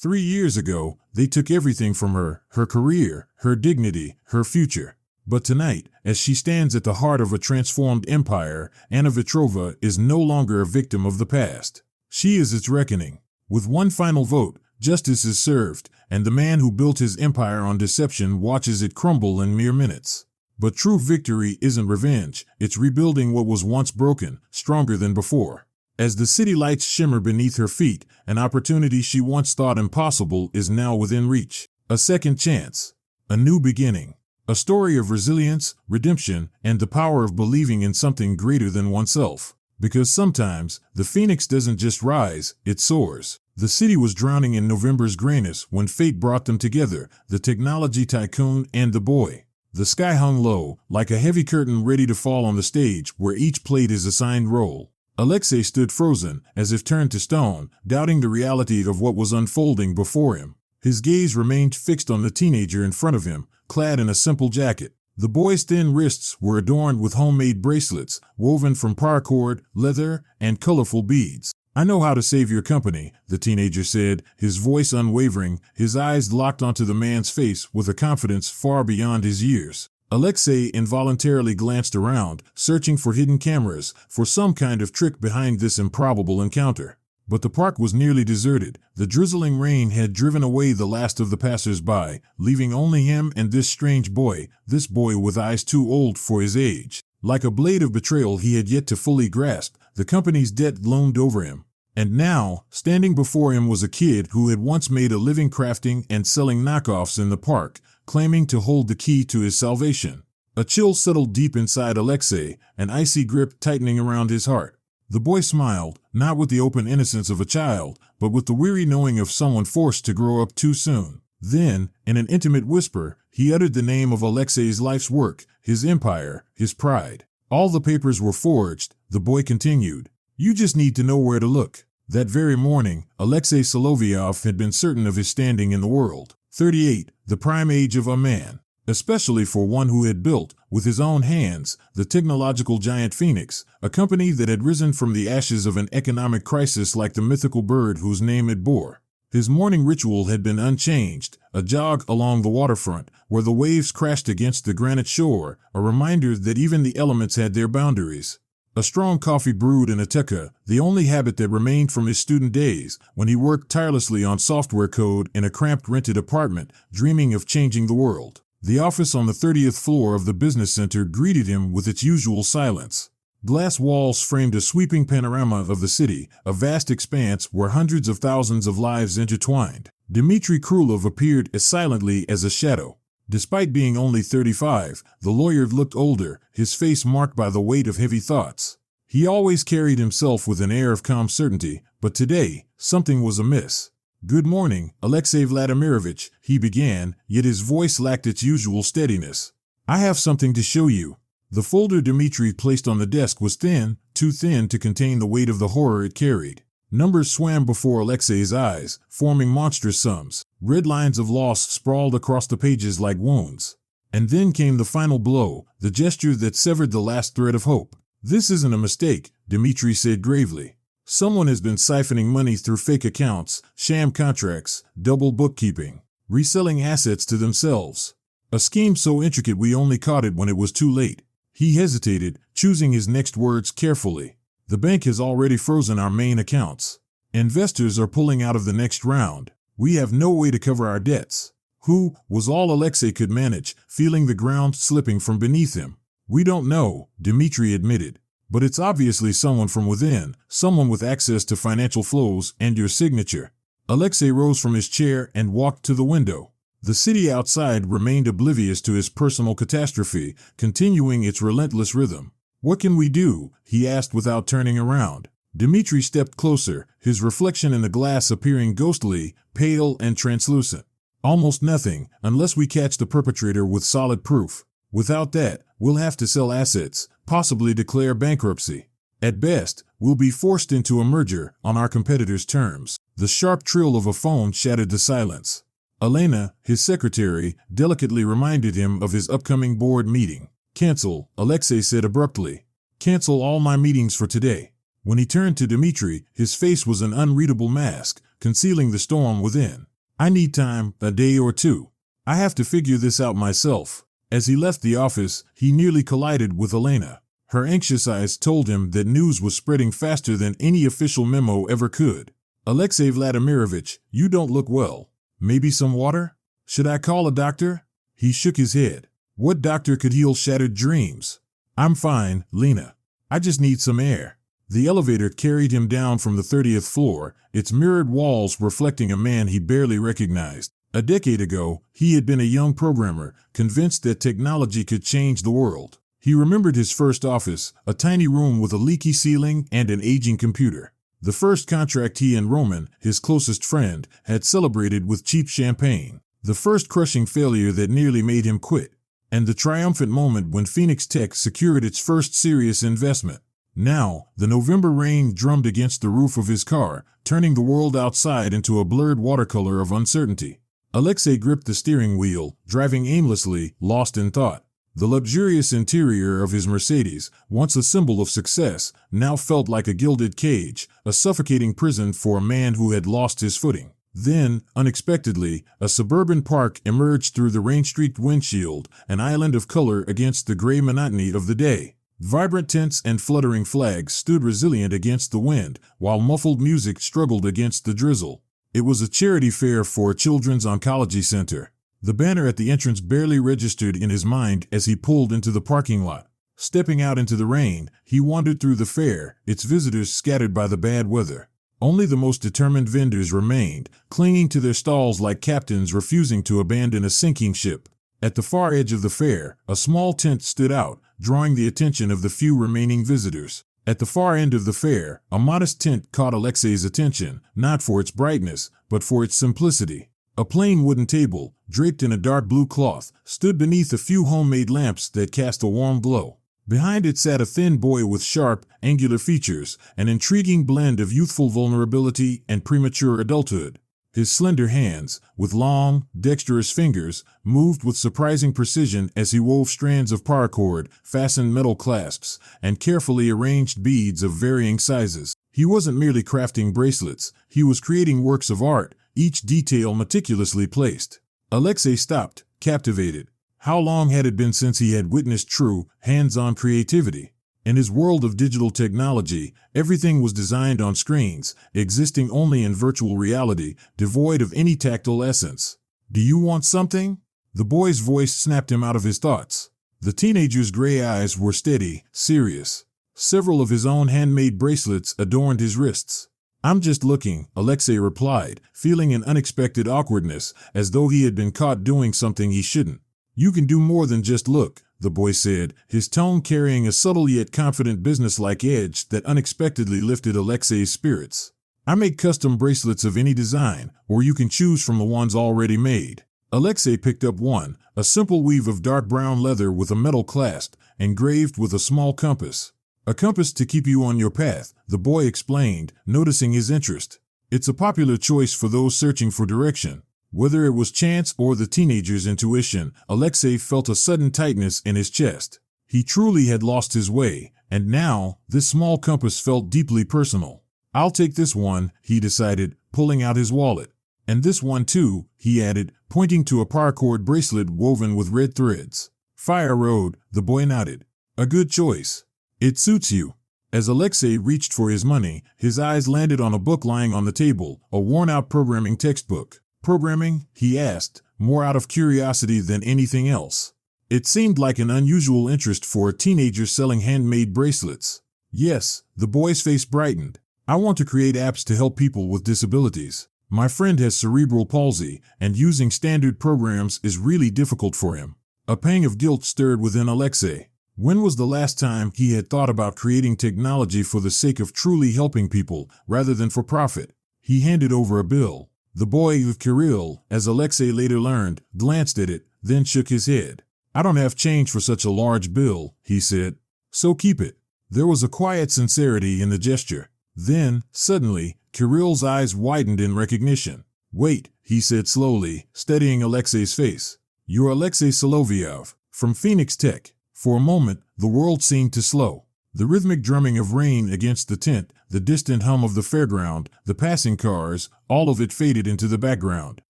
3 years ago, they took everything from her, her career, her dignity, her future. But tonight, as she stands at the heart of a transformed empire, Anna Vetrova is no longer a victim of the past. She is its reckoning. With one final vote, justice is served, and the man who built his empire on deception watches it crumble in mere minutes. But true victory isn't revenge, it's rebuilding what was once broken, stronger than before. As the city lights shimmer beneath her feet, an opportunity she once thought impossible is now within reach. A second chance. A new beginning. A story of resilience, redemption, and the power of believing in something greater than oneself. Because sometimes, the phoenix doesn't just rise, it soars. The city was drowning in November's grayness when fate brought them together, the technology tycoon and the boy. The sky hung low, like a heavy curtain ready to fall on the stage where each played his assigned role. Alexei stood frozen, as if turned to stone, doubting the reality of what was unfolding before him. His gaze remained fixed on the teenager in front of him, clad in a simple jacket. The boy's thin wrists were adorned with homemade bracelets, woven from paracord, leather, and colorful beads. "I know how to save your company," the teenager said, his voice unwavering, his eyes locked onto the man's face with a confidence far beyond his years. Alexei involuntarily glanced around, searching for hidden cameras, for some kind of trick behind this improbable encounter. But the park was nearly deserted. The drizzling rain had driven away the last of the passers-by, leaving only him and this strange boy, this boy with eyes too old for his age. Like a blade of betrayal he had yet to fully grasp, the company's debt loomed over him. And now, standing before him was a kid who had once made a living crafting and selling knockoffs in the park, claiming to hold the key to his salvation. A chill settled deep inside Alexei, an icy grip tightening around his heart. The boy smiled, not with the open innocence of a child, but with the weary knowing of someone forced to grow up too soon. Then, in an intimate whisper, he uttered the name of Alexei's life's work, his empire, his pride. "All the papers were forged," the boy continued. "You just need to know where to look." That very morning, Alexei Solovyov had been certain of his standing in the world. 38, the prime age of a man. Especially for one who had built, with his own hands, the technological giant Phoenix, a company that had risen from the ashes of an economic crisis like the mythical bird whose name it bore. His morning ritual had been unchanged, a jog along the waterfront, where the waves crashed against the granite shore, a reminder that even the elements had their boundaries. A strong coffee brewed in a tekka, the only habit that remained from his student days, when he worked tirelessly on software code in a cramped rented apartment, dreaming of changing the world. The office on the 30th floor of the business center greeted him with its usual silence. Glass walls framed a sweeping panorama of the city, a vast expanse where hundreds of thousands of lives intertwined. Dmitry Krylov appeared as silently as a shadow. Despite being only 35, the lawyer looked older, his face marked by the weight of heavy thoughts. He always carried himself with an air of calm certainty, but today, something was amiss. "Good morning, Alexei Vladimirovich," he began, yet his voice lacked its usual steadiness. "I have something to show you." The folder Dmitry placed on the desk was thin, too thin to contain the weight of the horror it carried. Numbers swam before Alexei's eyes, forming monstrous sums. Red lines of loss sprawled across the pages like wounds. And then came the final blow, the gesture that severed the last thread of hope. "This isn't a mistake," Dmitry said gravely. "Someone has been siphoning money through fake accounts, sham contracts, double bookkeeping, reselling assets to themselves. A scheme so intricate we only caught it when it was too late." He hesitated, choosing his next words carefully. "The bank has already frozen our main accounts. Investors are pulling out of the next round. We have no way to cover our debts." "Who?" was all Alexei could manage, feeling the ground slipping from beneath him. "We don't know," Dmitry admitted. "But it's obviously someone from within, someone with access to financial flows and your signature." Alexei rose from his chair and walked to the window. The city outside remained oblivious to his personal catastrophe, continuing its relentless rhythm. "What can we do?" he asked without turning around. Dmitry stepped closer, his reflection in the glass appearing ghostly, pale and translucent. "Almost nothing, unless we catch the perpetrator with solid proof. Without that, we'll have to sell assets, possibly declare bankruptcy. At best, we'll be forced into a merger on our competitors' terms." The sharp trill of a phone shattered the silence. Elena, his secretary, delicately reminded him of his upcoming board meeting. "Cancel," Alexei said abruptly. "Cancel all my meetings for today." When he turned to Dmitry, his face was an unreadable mask, concealing the storm within. I need time, a day or two. I have to figure this out myself. As he left the office, he nearly collided with Elena. Her anxious eyes told him that news was spreading faster than any official memo ever could. Alexei Vladimirovich, you don't look well. Maybe some water? Should I call a doctor? He shook his head. What doctor could heal shattered dreams? I'm fine, Lena. I just need some air. The elevator carried him down from the 30th floor, its mirrored walls reflecting a man he barely recognized. A decade ago, he had been a young programmer, convinced that technology could change the world. He remembered his first office, a tiny room with a leaky ceiling and an aging computer. The first contract he and Roman, his closest friend, had celebrated with cheap champagne. The first crushing failure that nearly made him quit. And the triumphant moment when Phoenix Tech secured its first serious investment. Now, the November rain drummed against the roof of his car, turning the world outside into a blurred watercolor of uncertainty. Alexei gripped the steering wheel, driving aimlessly, lost in thought. The luxurious interior of his Mercedes, once a symbol of success, now felt like a gilded cage, a suffocating prison for a man who had lost his footing. Then, unexpectedly, a suburban park emerged through the rain-streaked windshield, an island of color against the gray monotony of the day. Vibrant tents and fluttering flags stood resilient against the wind, while muffled music struggled against the drizzle. It was a charity fair for a children's oncology center. The banner at the entrance barely registered in his mind as he pulled into the parking lot. Stepping out into the rain, he wandered through the fair, its visitors scattered by the bad weather. Only the most determined vendors remained, clinging to their stalls like captains refusing to abandon a sinking ship. At the far edge of the fair, a small tent stood out, drawing the attention of the few remaining visitors. At the far end of the fair, a modest tent caught Alexei's attention, not for its brightness, but for its simplicity. A plain wooden table, draped in a dark blue cloth, stood beneath a few homemade lamps that cast a warm glow. Behind it sat a thin boy with sharp, angular features, an intriguing blend of youthful vulnerability and premature adulthood. His slender hands, with long, dexterous fingers, moved with surprising precision as he wove strands of paracord, fastened metal clasps, and carefully arranged beads of varying sizes. He wasn't merely crafting bracelets, he was creating works of art, each detail meticulously placed. Alexei stopped, captivated. How long had it been since he had witnessed true, hands-on creativity? In his world of digital technology, everything was designed on screens, existing only in virtual reality, devoid of any tactile essence. Do you want something? The boy's voice snapped him out of his thoughts. The teenager's gray eyes were steady, serious. Several of his own handmade bracelets adorned his wrists. I'm just looking, Alexei replied, feeling an unexpected awkwardness, as though he had been caught doing something he shouldn't. You can do more than just look, the boy said, his tone carrying a subtle yet confident businesslike edge that unexpectedly lifted Alexei's spirits. I make custom bracelets of any design, or you can choose from the ones already made. Alexei picked up one, a simple weave of dark brown leather with a metal clasp, engraved with a small compass. A compass to keep you on your path, the boy explained, noticing his interest. It's a popular choice for those searching for direction. Whether it was chance or the teenager's intuition, Alexei felt a sudden tightness in his chest. He truly had lost his way, and now, this small compass felt deeply personal. I'll take this one, he decided, pulling out his wallet. And this one too, he added, pointing to a paracord bracelet woven with red threads. Fire Road, the boy nodded. A good choice. It suits you. As Alexei reached for his money, his eyes landed on a book lying on the table, a worn-out programming textbook. Programming? He asked, more out of curiosity than anything else. It seemed like an unusual interest for a teenager selling handmade bracelets. Yes, the boy's face brightened. I want to create apps to help people with disabilities. My friend has cerebral palsy, and using standard programs is really difficult for him. A pang of guilt stirred within Alexei. When was the last time he had thought about creating technology for the sake of truly helping people, rather than for profit? He handed over a bill. The boy of Kirill, as Alexei later learned, glanced at it, then shook his head. I don't have change for such a large bill, he said. So keep it. There was a quiet sincerity in the gesture. Then, suddenly, Kirill's eyes widened in recognition. Wait, he said slowly, steadying Alexei's face. You're Alexei Solovyov, from Phoenix Tech. For a moment, the world seemed to slow. The rhythmic drumming of rain against the tent, the distant hum of the fairground, the passing cars, all of it faded into the background.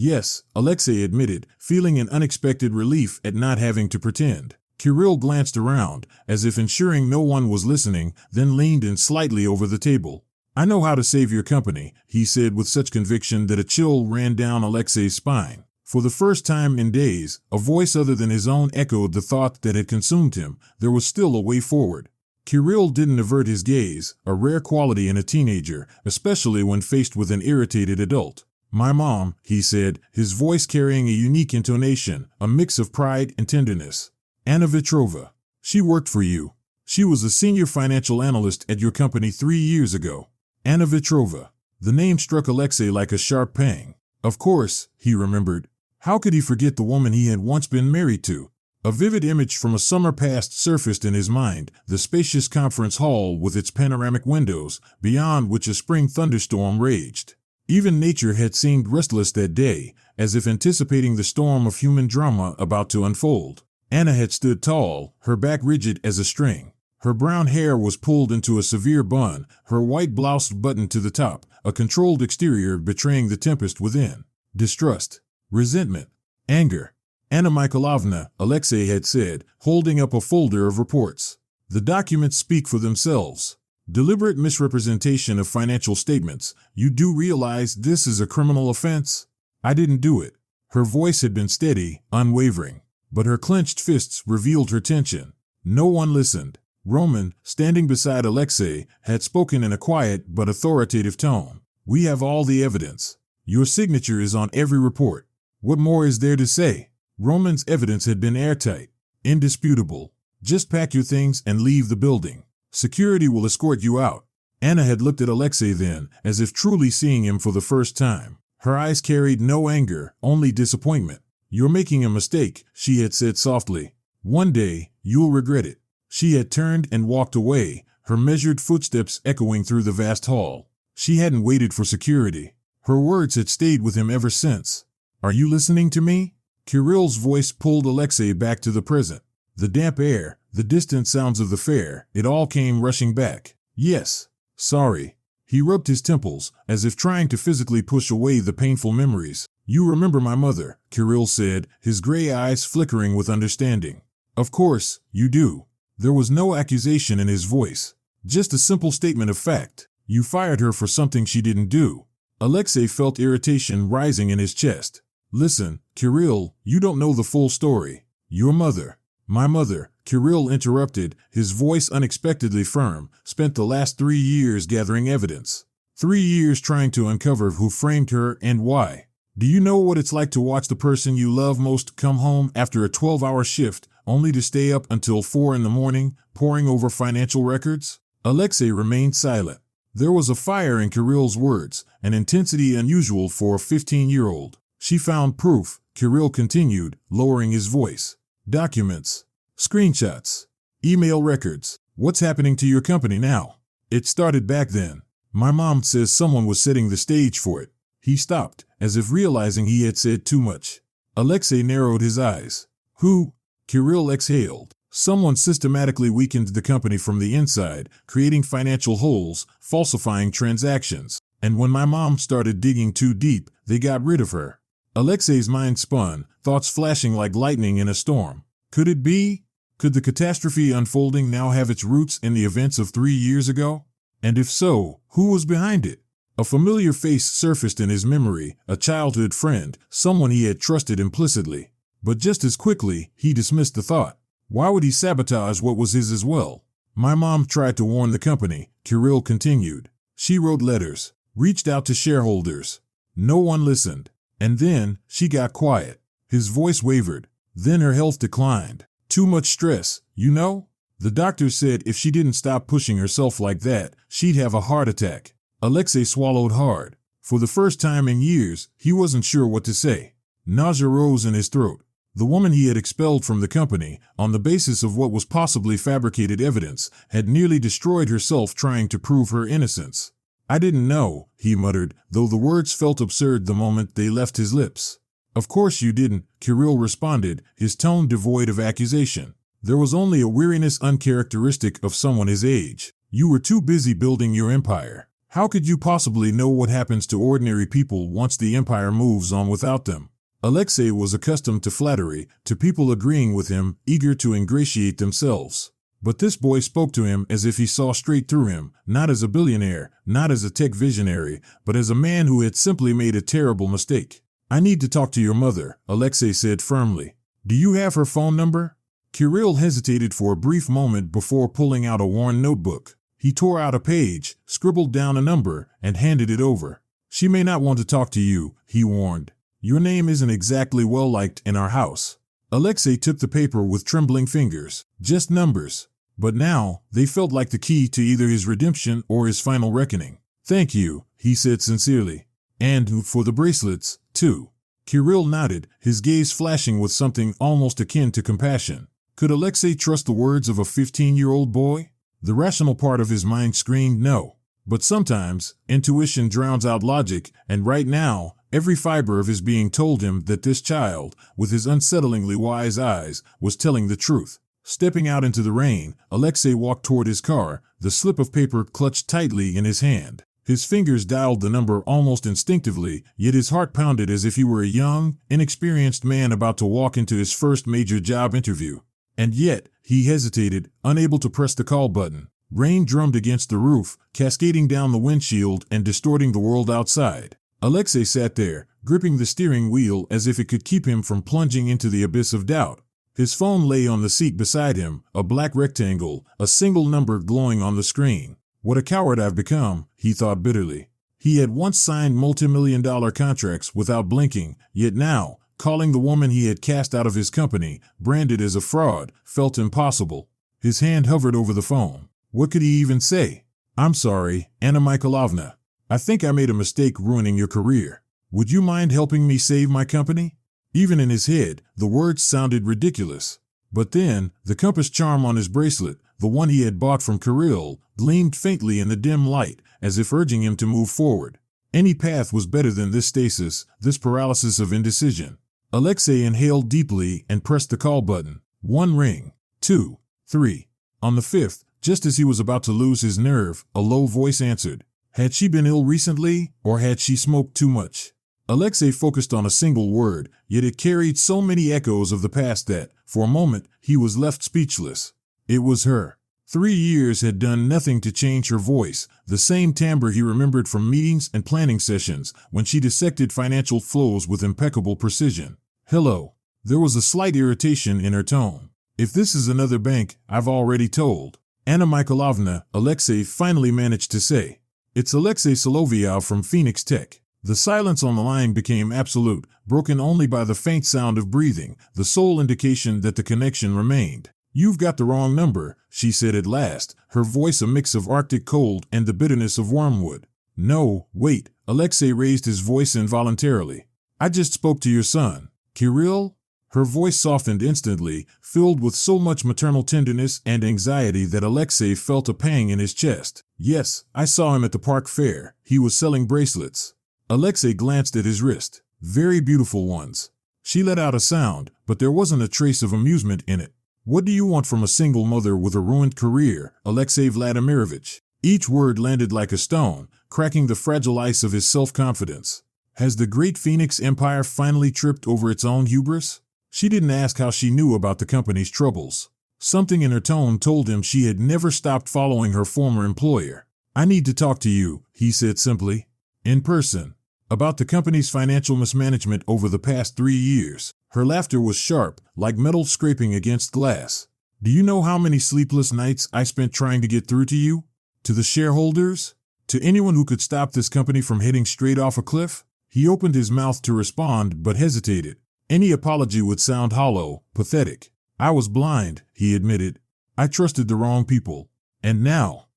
Yes, Alexei admitted, feeling an unexpected relief at not having to pretend. Kirill glanced around, as if ensuring no one was listening, then leaned in slightly over the table. I know how to save your company, he said with such conviction that a chill ran down Alexei's spine. For the first time in days, a voice other than his own echoed the thought that had consumed him. There was still a way forward. Kirill didn't avert his gaze, a rare quality in a teenager, especially when faced with an irritated adult. My mom, he said, his voice carrying a unique intonation, a mix of pride and tenderness. Anna Vetrova. She worked for you. She was a senior financial analyst at your company 3 years ago. Anna Vetrova. The name struck Alexei like a sharp pang. Of course, he remembered. How could he forget the woman he had once been married to? A vivid image from a summer past surfaced in his mind, the spacious conference hall with its panoramic windows, beyond which a spring thunderstorm raged. Even nature had seemed restless that day, as if anticipating the storm of human drama about to unfold. Anna had stood tall, her back rigid as a string. Her brown hair was pulled into a severe bun, her white blouse buttoned to the top, a controlled exterior betraying the tempest within. Distrust, resentment, anger. Anna Mikhailovna, Alexei had said, holding up a folder of reports. The documents speak for themselves. Deliberate misrepresentation of financial statements. You do realize this is a criminal offense? I didn't do it. Her voice had been steady, unwavering, but her clenched fists revealed her tension. No one listened. Roman, standing beside Alexei, had spoken in a quiet but authoritative tone. We have all the evidence. Your signature is on every report. What more is there to say? Roman's evidence had been airtight, indisputable. Just pack your things and leave the building. Security will escort you out. Anna had looked at Alexei then, as if truly seeing him for the first time. Her eyes carried no anger, only disappointment. You're making a mistake, she had said softly. One day, you'll regret it. She had turned and walked away, her measured footsteps echoing through the vast hall. She hadn't waited for security. Her words had stayed with him ever since. Are you listening to me? Kirill's voice pulled Alexei back to the present. The damp air, the distant sounds of the fair, it all came rushing back. Yes. Sorry. He rubbed his temples, as if trying to physically push away the painful memories. You remember my mother, Kirill said, his gray eyes flickering with understanding. Of course, you do. There was no accusation in his voice. Just a simple statement of fact. You fired her for something she didn't do. Alexei felt irritation rising in his chest. Listen, Kirill, you don't know the full story. Your mother. My mother, Kirill interrupted, his voice unexpectedly firm, spent the last 3 years gathering evidence. 3 years trying to uncover who framed her and why. Do you know what it's like to watch the person you love most come home after a 12-hour shift, only to stay up until 4 in the morning, poring over financial records? Alexei remained silent. There was a fire in Kirill's words, an intensity unusual for a 15-year-old. She found proof, Kirill continued, lowering his voice. Documents. Screenshots. Email records. What's happening to your company now? It started back then. My mom says someone was setting the stage for it. He stopped, as if realizing he had said too much. Alexei narrowed his eyes. Who? Kirill exhaled. Someone systematically weakened the company from the inside, creating financial holes, falsifying transactions. And when my mom started digging too deep, they got rid of her. Alexei's mind spun, thoughts flashing like lightning in a storm. Could it be? Could the catastrophe unfolding now have its roots in the events of 3 years ago? And if so, who was behind it? A familiar face surfaced in his memory, a childhood friend, someone he had trusted implicitly. But just as quickly, he dismissed the thought. Why would he sabotage what was his as well? My mom tried to warn the company, Kirill continued. She wrote letters, reached out to shareholders. No one listened. And then, she got quiet. His voice wavered. Then her health declined. Too much stress, you know? The doctor said if she didn't stop pushing herself like that, she'd have a heart attack. Alexei swallowed hard. For the first time in years, he wasn't sure what to say. Nausea rose in his throat. The woman he had expelled from the company, on the basis of what was possibly fabricated evidence, had nearly destroyed herself trying to prove her innocence. I didn't know, he muttered, though the words felt absurd the moment they left his lips. Of course you didn't, Kirill responded, his tone devoid of accusation. There was only a weariness uncharacteristic of someone his age. You were too busy building your empire. How could you possibly know what happens to ordinary people once the empire moves on without them? Alexei was accustomed to flattery, to people agreeing with him, eager to ingratiate themselves. But this boy spoke to him as if he saw straight through him, not as a billionaire, not as a tech visionary, but as a man who had simply made a terrible mistake. I need to talk to your mother, Alexei said firmly. Do you have her phone number? Kirill hesitated for a brief moment before pulling out a worn notebook. He tore out a page, scribbled down a number, and handed it over. She may not want to talk to you, he warned. Your name isn't exactly well liked in our house. Alexei took the paper with trembling fingers. Just numbers. But now, they felt like the key to either his redemption or his final reckoning. Thank you, he said sincerely. And for the bracelets, too. Kirill nodded, his gaze flashing with something almost akin to compassion. Could Alexei trust the words of a 15-year-old boy? The rational part of his mind screamed no. But sometimes, intuition drowns out logic, and right now, every fiber of his being told him that this child, with his unsettlingly wise eyes, was telling the truth. Stepping out into the rain, Alexei walked toward his car, the slip of paper clutched tightly in his hand. His fingers dialed the number almost instinctively, yet his heart pounded as if he were a young, inexperienced man about to walk into his first major job interview. And yet, he hesitated, unable to press the call button. Rain drummed against the roof, cascading down the windshield and distorting the world outside. Alexei sat there, gripping the steering wheel as if it could keep him from plunging into the abyss of doubt. His phone lay on the seat beside him, a black rectangle, a single number glowing on the screen. What a coward I've become, he thought bitterly. He had once signed multi-million-dollar contracts without blinking, yet now, calling the woman he had cast out of his company, branded as a fraud, felt impossible. His hand hovered over the phone. What could he even say? I'm sorry, Anna Mikhailovna. I think I made a mistake ruining your career. Would you mind helping me save my company? Even in his head, the words sounded ridiculous. But then, the compass charm on his bracelet, the one he had bought from Kirill, gleamed faintly in the dim light, as if urging him to move forward. Any path was better than this stasis, this paralysis of indecision. Alexei inhaled deeply and pressed the call button. 1 ring, 2, 3. On the 5th, just as he was about to lose his nerve, a low voice answered. Had she been ill recently, or had she smoked too much? Alexei focused on a single word, yet it carried so many echoes of the past that, for a moment, he was left speechless. It was her. 3 years had done nothing to change her voice, the same timbre he remembered from meetings and planning sessions when she dissected financial flows with impeccable precision. Hello. There was a slight irritation in her tone. If this is another bank, I've already told. Anna Mikhailovna, Alexei finally managed to say. It's Alexei Solovyov from Phoenix Tech. The silence on the line became absolute, broken only by the faint sound of breathing, the sole indication that the connection remained. You've got the wrong number, she said at last, her voice a mix of Arctic cold and the bitterness of wormwood. No, wait, Alexei raised his voice involuntarily. I just spoke to your son. Kirill? Her voice softened instantly, filled with so much maternal tenderness and anxiety that Alexei felt a pang in his chest. Yes, I saw him at the park fair. He was selling bracelets. Alexei glanced at his wrist. Very beautiful ones. She let out a sound, but there wasn't a trace of amusement in it. What do you want from a single mother with a ruined career, Alexei Vladimirovich? Each word landed like a stone, cracking the fragile ice of his self-confidence. Has the great Phoenix Empire finally tripped over its own hubris? She didn't ask how she knew about the company's troubles. Something in her tone told him she had never stopped following her former employer. I need to talk to you, he said simply. In person. About the company's financial mismanagement over the past 3 years. Her laughter was sharp, like metal scraping against glass. Do you know how many sleepless nights I spent trying to get through to you? To the shareholders? To anyone who could stop this company from heading straight off a cliff? He opened his mouth to respond, but hesitated. Any apology would sound hollow, pathetic. I was blind, he admitted. I trusted the wrong people. And now,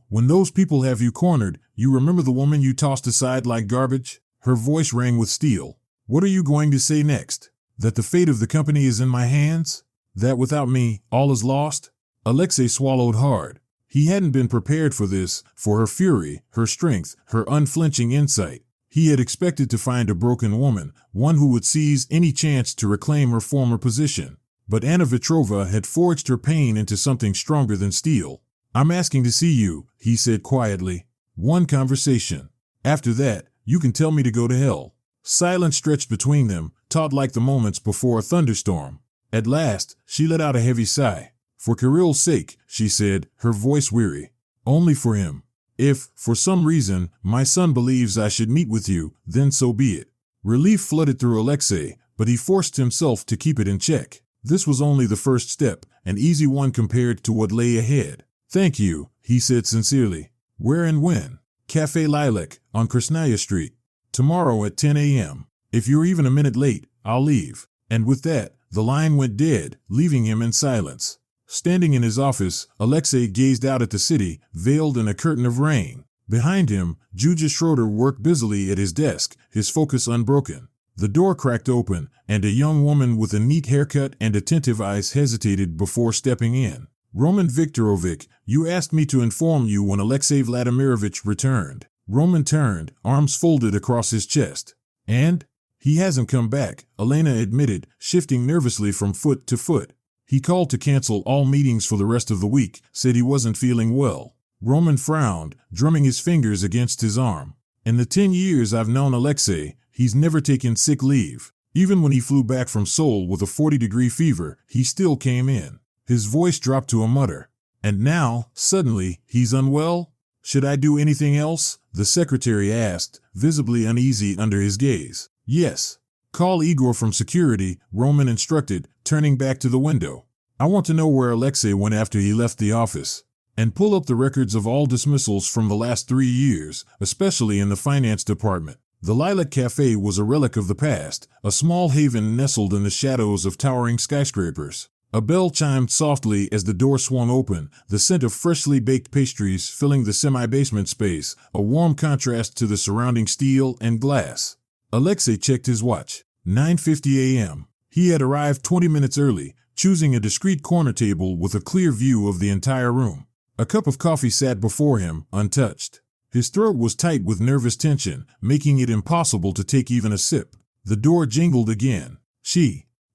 when those people have you cornered, you remember the woman you tossed aside like garbage? Her voice rang with steel. What are you going to say next? That the fate of the company is in my hands? That without me, all is lost? Alexei swallowed hard. He hadn't been prepared for this, for her fury, her strength, her unflinching insight. He had expected to find a broken woman, one who would seize any chance to reclaim her former position. But Anna Vetrova had forged her pain into something stronger than steel. I'm asking to see you, he said quietly. One conversation. After that, you can tell me to go to hell. Silence stretched between them, taut like the moments before a thunderstorm. At last, she let out a heavy sigh. For Kirill's sake, she said, her voice weary. Only for him. If, for some reason, my son believes I should meet with you, then so be it. Relief flooded through Alexei, but he forced himself to keep it in check. This was only the first step, an easy one compared to what lay ahead. Thank you, he said sincerely. Where and when? Café Lilac, on Krasnaya Street. Tomorrow at 10 a.m. If you're even a minute late, I'll leave. And with that, the line went dead, leaving him in silence. Standing in his office, Alexei gazed out at the city, veiled in a curtain of rain. Behind him, Juja Schroeder worked busily at his desk, his focus unbroken. The door cracked open, and a young woman with a neat haircut and attentive eyes hesitated before stepping in. Roman Viktorovich, you asked me to inform you when Alexei Vladimirovich returned. Roman turned, arms folded across his chest. And? He hasn't come back, Elena admitted, shifting nervously from foot to foot. He called to cancel all meetings for the rest of the week, said he wasn't feeling well. Roman frowned, drumming his fingers against his arm. In the 10 years I've known Alexei, he's never taken sick leave. Even when he flew back from Seoul with a 40-degree fever, he still came in. His voice dropped to a mutter. And now, suddenly, he's unwell? Should I do anything else? The secretary asked, visibly uneasy under his gaze. Yes. Call Igor from security, Roman instructed, turning back to the window. I want to know where Alexei went after he left the office. And pull up the records of all dismissals from the last 3 years, especially in the finance department. The Lilac Cafe was a relic of the past, a small haven nestled in the shadows of towering skyscrapers. A bell chimed softly as the door swung open, the scent of freshly baked pastries filling the semi-basement space, a warm contrast to the surrounding steel and glass. Alexei checked his watch. 9:50 a.m. He had arrived 20 minutes early, choosing a discreet corner table with a clear view of the entire room. A cup of coffee sat before him, untouched. His throat was tight with nervous tension, making it impossible to take even a sip. The door jingled again.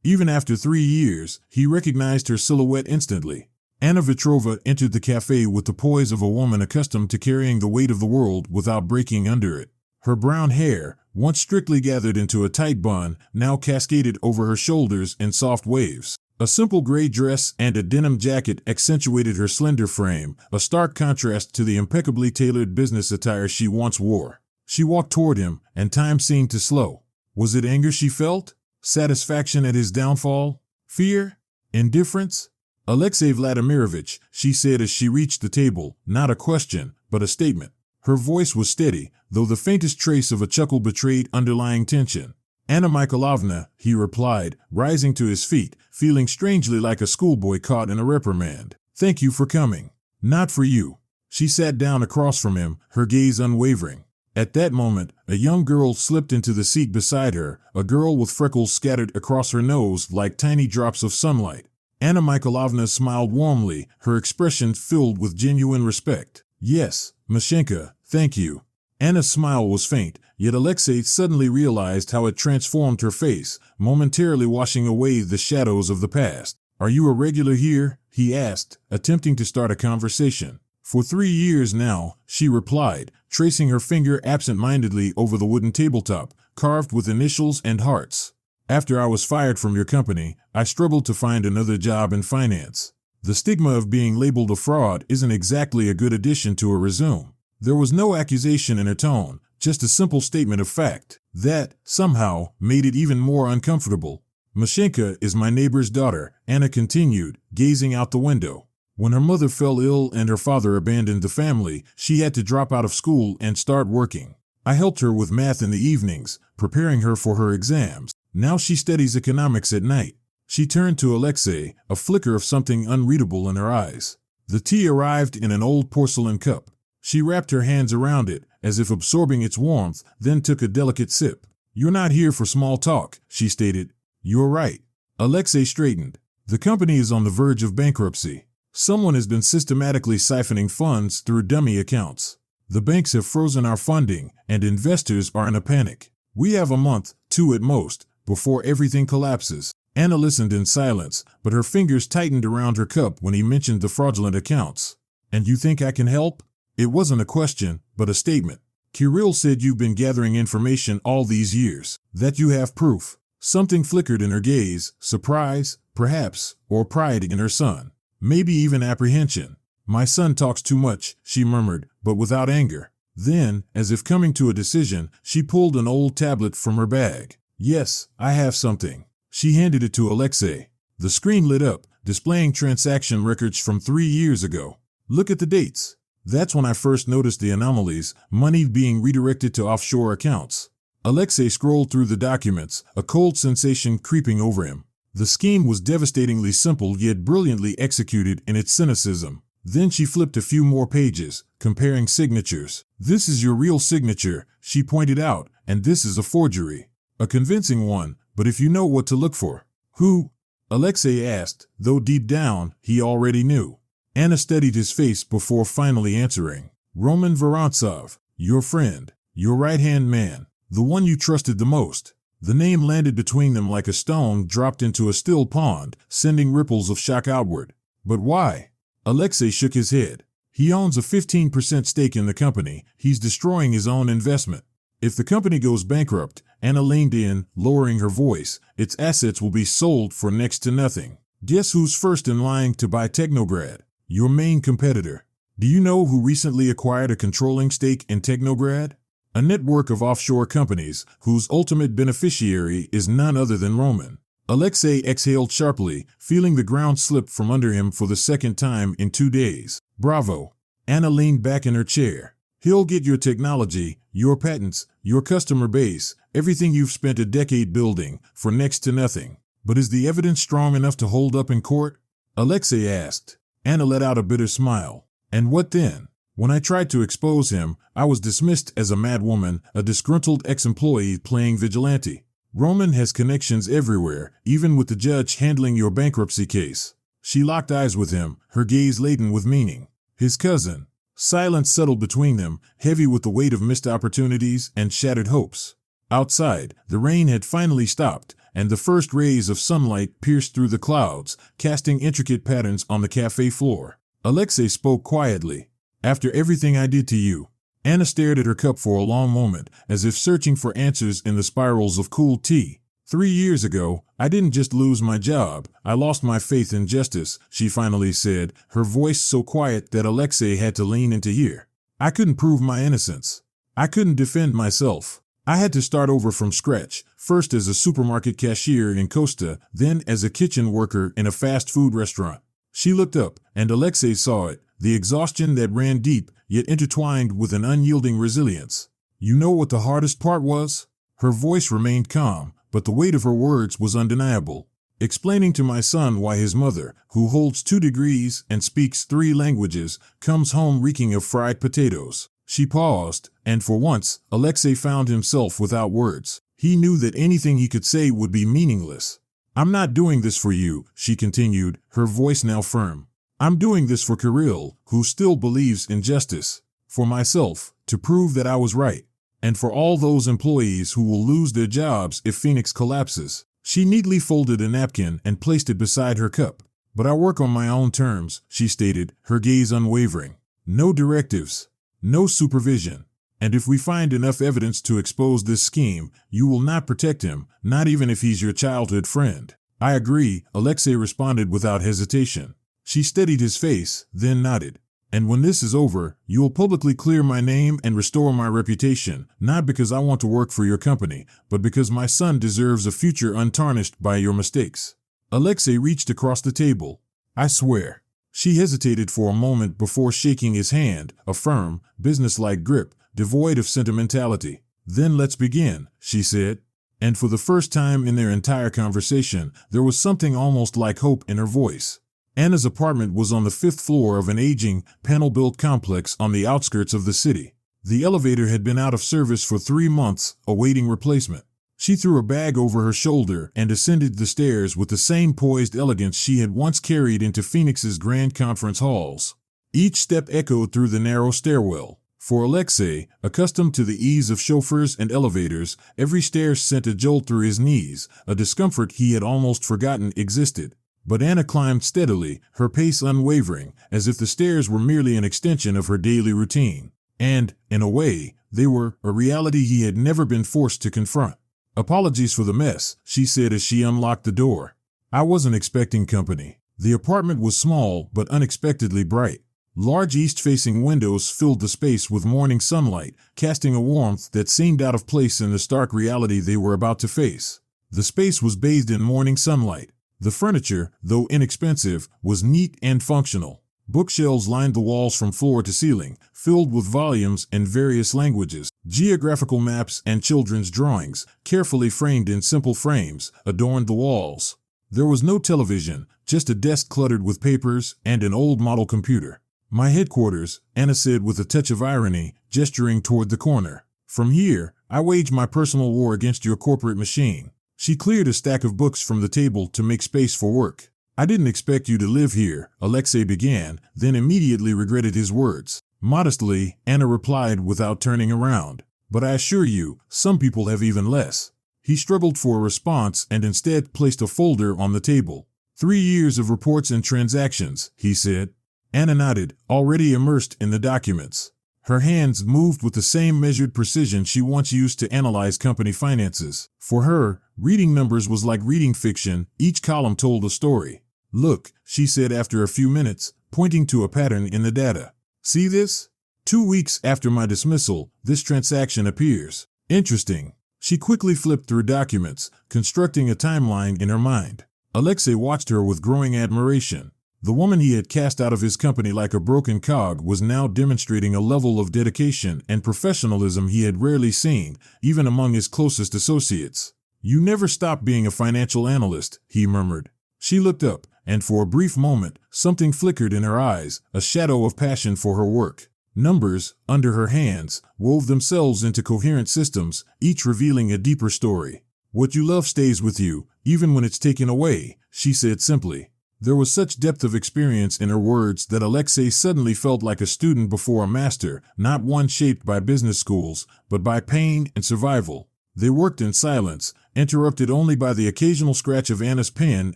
Even after 3 years, he recognized her silhouette instantly. Anna Vetrova entered the cafe with the poise of a woman accustomed to carrying the weight of the world without breaking under it. Her brown hair, once strictly gathered into a tight bun, now cascaded over her shoulders in soft waves. A simple gray dress and a denim jacket accentuated her slender frame, a stark contrast to the impeccably tailored business attire she once wore. She walked toward him, and time seemed to slow. Was it anger she felt? Satisfaction at his downfall? Fear? Indifference? Alexei Vladimirovich, she said as she reached the table, not a question, but a statement. Her voice was steady, though the faintest trace of a chuckle betrayed underlying tension. Anna Mikhailovna, he replied, rising to his feet, feeling strangely like a schoolboy caught in a reprimand. Thank you for coming. Not for you. She sat down across from him, her gaze unwavering. At that moment, a young girl slipped into the seat beside her, a girl with freckles scattered across her nose like tiny drops of sunlight. Anna Mikhailovna smiled warmly, her expression filled with genuine respect. Yes, Mashenka, thank you. Anna's smile was faint, yet Alexei suddenly realized how it transformed her face, momentarily washing away the shadows of the past. Are you a regular here? He asked, attempting to start a conversation. For 3 years now, she replied, tracing her finger absent-mindedly over the wooden tabletop, carved with initials and hearts. After I was fired from your company, I struggled to find another job in finance. The stigma of being labeled a fraud isn't exactly a good addition to a resume. There was no accusation in her tone, just a simple statement of fact. That, somehow, made it even more uncomfortable. Mashenka is my neighbor's daughter, Anna continued, gazing out the window. When her mother fell ill and her father abandoned the family, she had to drop out of school and start working. I helped her with math in the evenings, preparing her for her exams. Now she studies economics at night. She turned to Alexei, a flicker of something unreadable in her eyes. The tea arrived in an old porcelain cup. She wrapped her hands around it, as if absorbing its warmth, then took a delicate sip. You're not here for small talk, she stated. You're right. Alexei straightened. The company is on the verge of bankruptcy. Someone has been systematically siphoning funds through dummy accounts. The banks have frozen our funding, and investors are in a panic. We have a month, 2 at most, before everything collapses. Anna listened in silence, but her fingers tightened around her cup when he mentioned the fraudulent accounts. And you think I can help? It wasn't a question, but a statement. Kirill said you've been gathering information all these years, that you have proof. Something flickered in her gaze, surprise, perhaps, or pride in her son. Maybe even apprehension. My son talks too much, she murmured, but without anger. Then, as if coming to a decision, she pulled an old tablet from her bag. Yes, I have something. She handed it to Alexei. The screen lit up, displaying transaction records from 3 years ago. Look at the dates. That's when I first noticed the anomalies, money being redirected to offshore accounts. Alexei scrolled through the documents, a cold sensation creeping over him. The scheme was devastatingly simple yet brilliantly executed in its cynicism. Then she flipped a few more pages, comparing signatures. This is your real signature, she pointed out, and this is a forgery. A convincing one, but if you know what to look for. Who? Alexei asked, though deep down, he already knew. Anna studied his face before finally answering. Roman Vorontsov, your friend, your right-hand man, the one you trusted the most. The name landed between them like a stone dropped into a still pond, sending ripples of shock outward. But why? Alexei shook his head. He owns a 15% stake in the company. He's destroying his own investment. If the company goes bankrupt, Anna leaned in, lowering her voice, its assets will be sold for next to nothing. Guess who's first in line to buy Technograd? Your main competitor. Do you know who recently acquired a controlling stake in Technograd? A network of offshore companies whose ultimate beneficiary is none other than Roman. Alexei exhaled sharply, feeling the ground slip from under him for the second time in 2 days. Bravo. Anna leaned back in her chair. He'll get your technology, your patents, your customer base, everything you've spent a decade building, for next to nothing. But is the evidence strong enough to hold up in court? Alexei asked. Anna let out a bitter smile. And what then? When I tried to expose him, I was dismissed as a madwoman, a disgruntled ex-employee playing vigilante. Roman has connections everywhere, even with the judge handling your bankruptcy case. She locked eyes with him, her gaze laden with meaning. His cousin. Silence settled between them, heavy with the weight of missed opportunities and shattered hopes. Outside, the rain had finally stopped, and the first rays of sunlight pierced through the clouds, casting intricate patterns on the cafe floor. Alexei spoke quietly. After everything I did to you. Anna stared at her cup for a long moment, as if searching for answers in the spirals of cool tea. 3 years ago, I didn't just lose my job, I lost my faith in justice, she finally said, her voice so quiet that Alexei had to lean in to hear. I couldn't prove my innocence. I couldn't defend myself. I had to start over from scratch, first as a supermarket cashier in Costa, then as a kitchen worker in a fast food restaurant. She looked up, and Alexei saw it, the exhaustion that ran deep, yet intertwined with an unyielding resilience. You know what the hardest part was? Her voice remained calm, but the weight of her words was undeniable. Explaining to my son why his mother, who holds 2 degrees and speaks 3 languages, comes home reeking of fried potatoes. She paused, and for once, Alexei found himself without words. He knew that anything he could say would be meaningless. I'm not doing this for you, she continued, her voice now firm. I'm doing this for Kirill, who still believes in justice. For myself, to prove that I was right. And for all those employees who will lose their jobs if Phoenix collapses. She neatly folded a napkin and placed it beside her cup. But I work on my own terms, she stated, her gaze unwavering. No directives. No supervision. And if we find enough evidence to expose this scheme, you will not protect him, not even if he's your childhood friend. I agree, Alexei responded without hesitation. She steadied his face, then nodded. And when this is over, you will publicly clear my name and restore my reputation, not because I want to work for your company, but because my son deserves a future untarnished by your mistakes. Alexei reached across the table. I swear. She hesitated for a moment before shaking his hand, a firm, businesslike grip, devoid of sentimentality. Then let's begin, she said. And for the first time in their entire conversation, there was something almost like hope in her voice. Anna's apartment was on the 5th floor of an aging, panel-built complex on the outskirts of the city. The elevator had been out of service for 3 months, awaiting replacement. She threw a bag over her shoulder and ascended the stairs with the same poised elegance she had once carried into Phoenix's grand conference halls. Each step echoed through the narrow stairwell. For Alexei, accustomed to the ease of chauffeurs and elevators, every stair sent a jolt through his knees, a discomfort he had almost forgotten existed. But Anna climbed steadily, her pace unwavering, as if the stairs were merely an extension of her daily routine. And, in a way, they were a reality he had never been forced to confront. "Apologies for the mess," she said as she unlocked the door. "I wasn't expecting company." The apartment was small but unexpectedly bright. Large east-facing windows filled the space with morning sunlight, casting a warmth that seemed out of place in the stark reality they were about to face. The space was bathed in morning sunlight. The furniture, though inexpensive, was neat and functional. Bookshelves lined the walls from floor to ceiling, filled with volumes in various languages. Geographical maps and children's drawings, carefully framed in simple frames, adorned the walls. There was no television, just a desk cluttered with papers and an old model computer. "My headquarters," Anna said with a touch of irony, gesturing toward the corner. "From here, I wage my personal war against your corporate machine." She cleared a stack of books from the table to make space for work. "I didn't expect you to live here," Alexei began, then immediately regretted his words. Modestly, Anna replied without turning around. "But I assure you, some people have even less." He struggled for a response and instead placed a folder on the table. 3 years of reports and transactions," he said. Anna nodded, already immersed in the documents. Her hands moved with the same measured precision she once used to analyze company finances. For her, reading numbers was like reading fiction, each column told a story. "Look," she said after a few minutes, pointing to a pattern in the data. "See this? 2 weeks after my dismissal, this transaction appears. Interesting." She quickly flipped through documents, constructing a timeline in her mind. Alexei watched her with growing admiration. The woman he had cast out of his company like a broken cog was now demonstrating a level of dedication and professionalism he had rarely seen, even among his closest associates. "You never stop being a financial analyst," he murmured. She looked up, and for a brief moment, something flickered in her eyes, a shadow of passion for her work. Numbers, under her hands, wove themselves into coherent systems, each revealing a deeper story. "What you love stays with you, even when it's taken away," she said simply. There was such depth of experience in her words that Alexei suddenly felt like a student before a master, not one shaped by business schools, but by pain and survival. They worked in silence, interrupted only by the occasional scratch of Anna's pen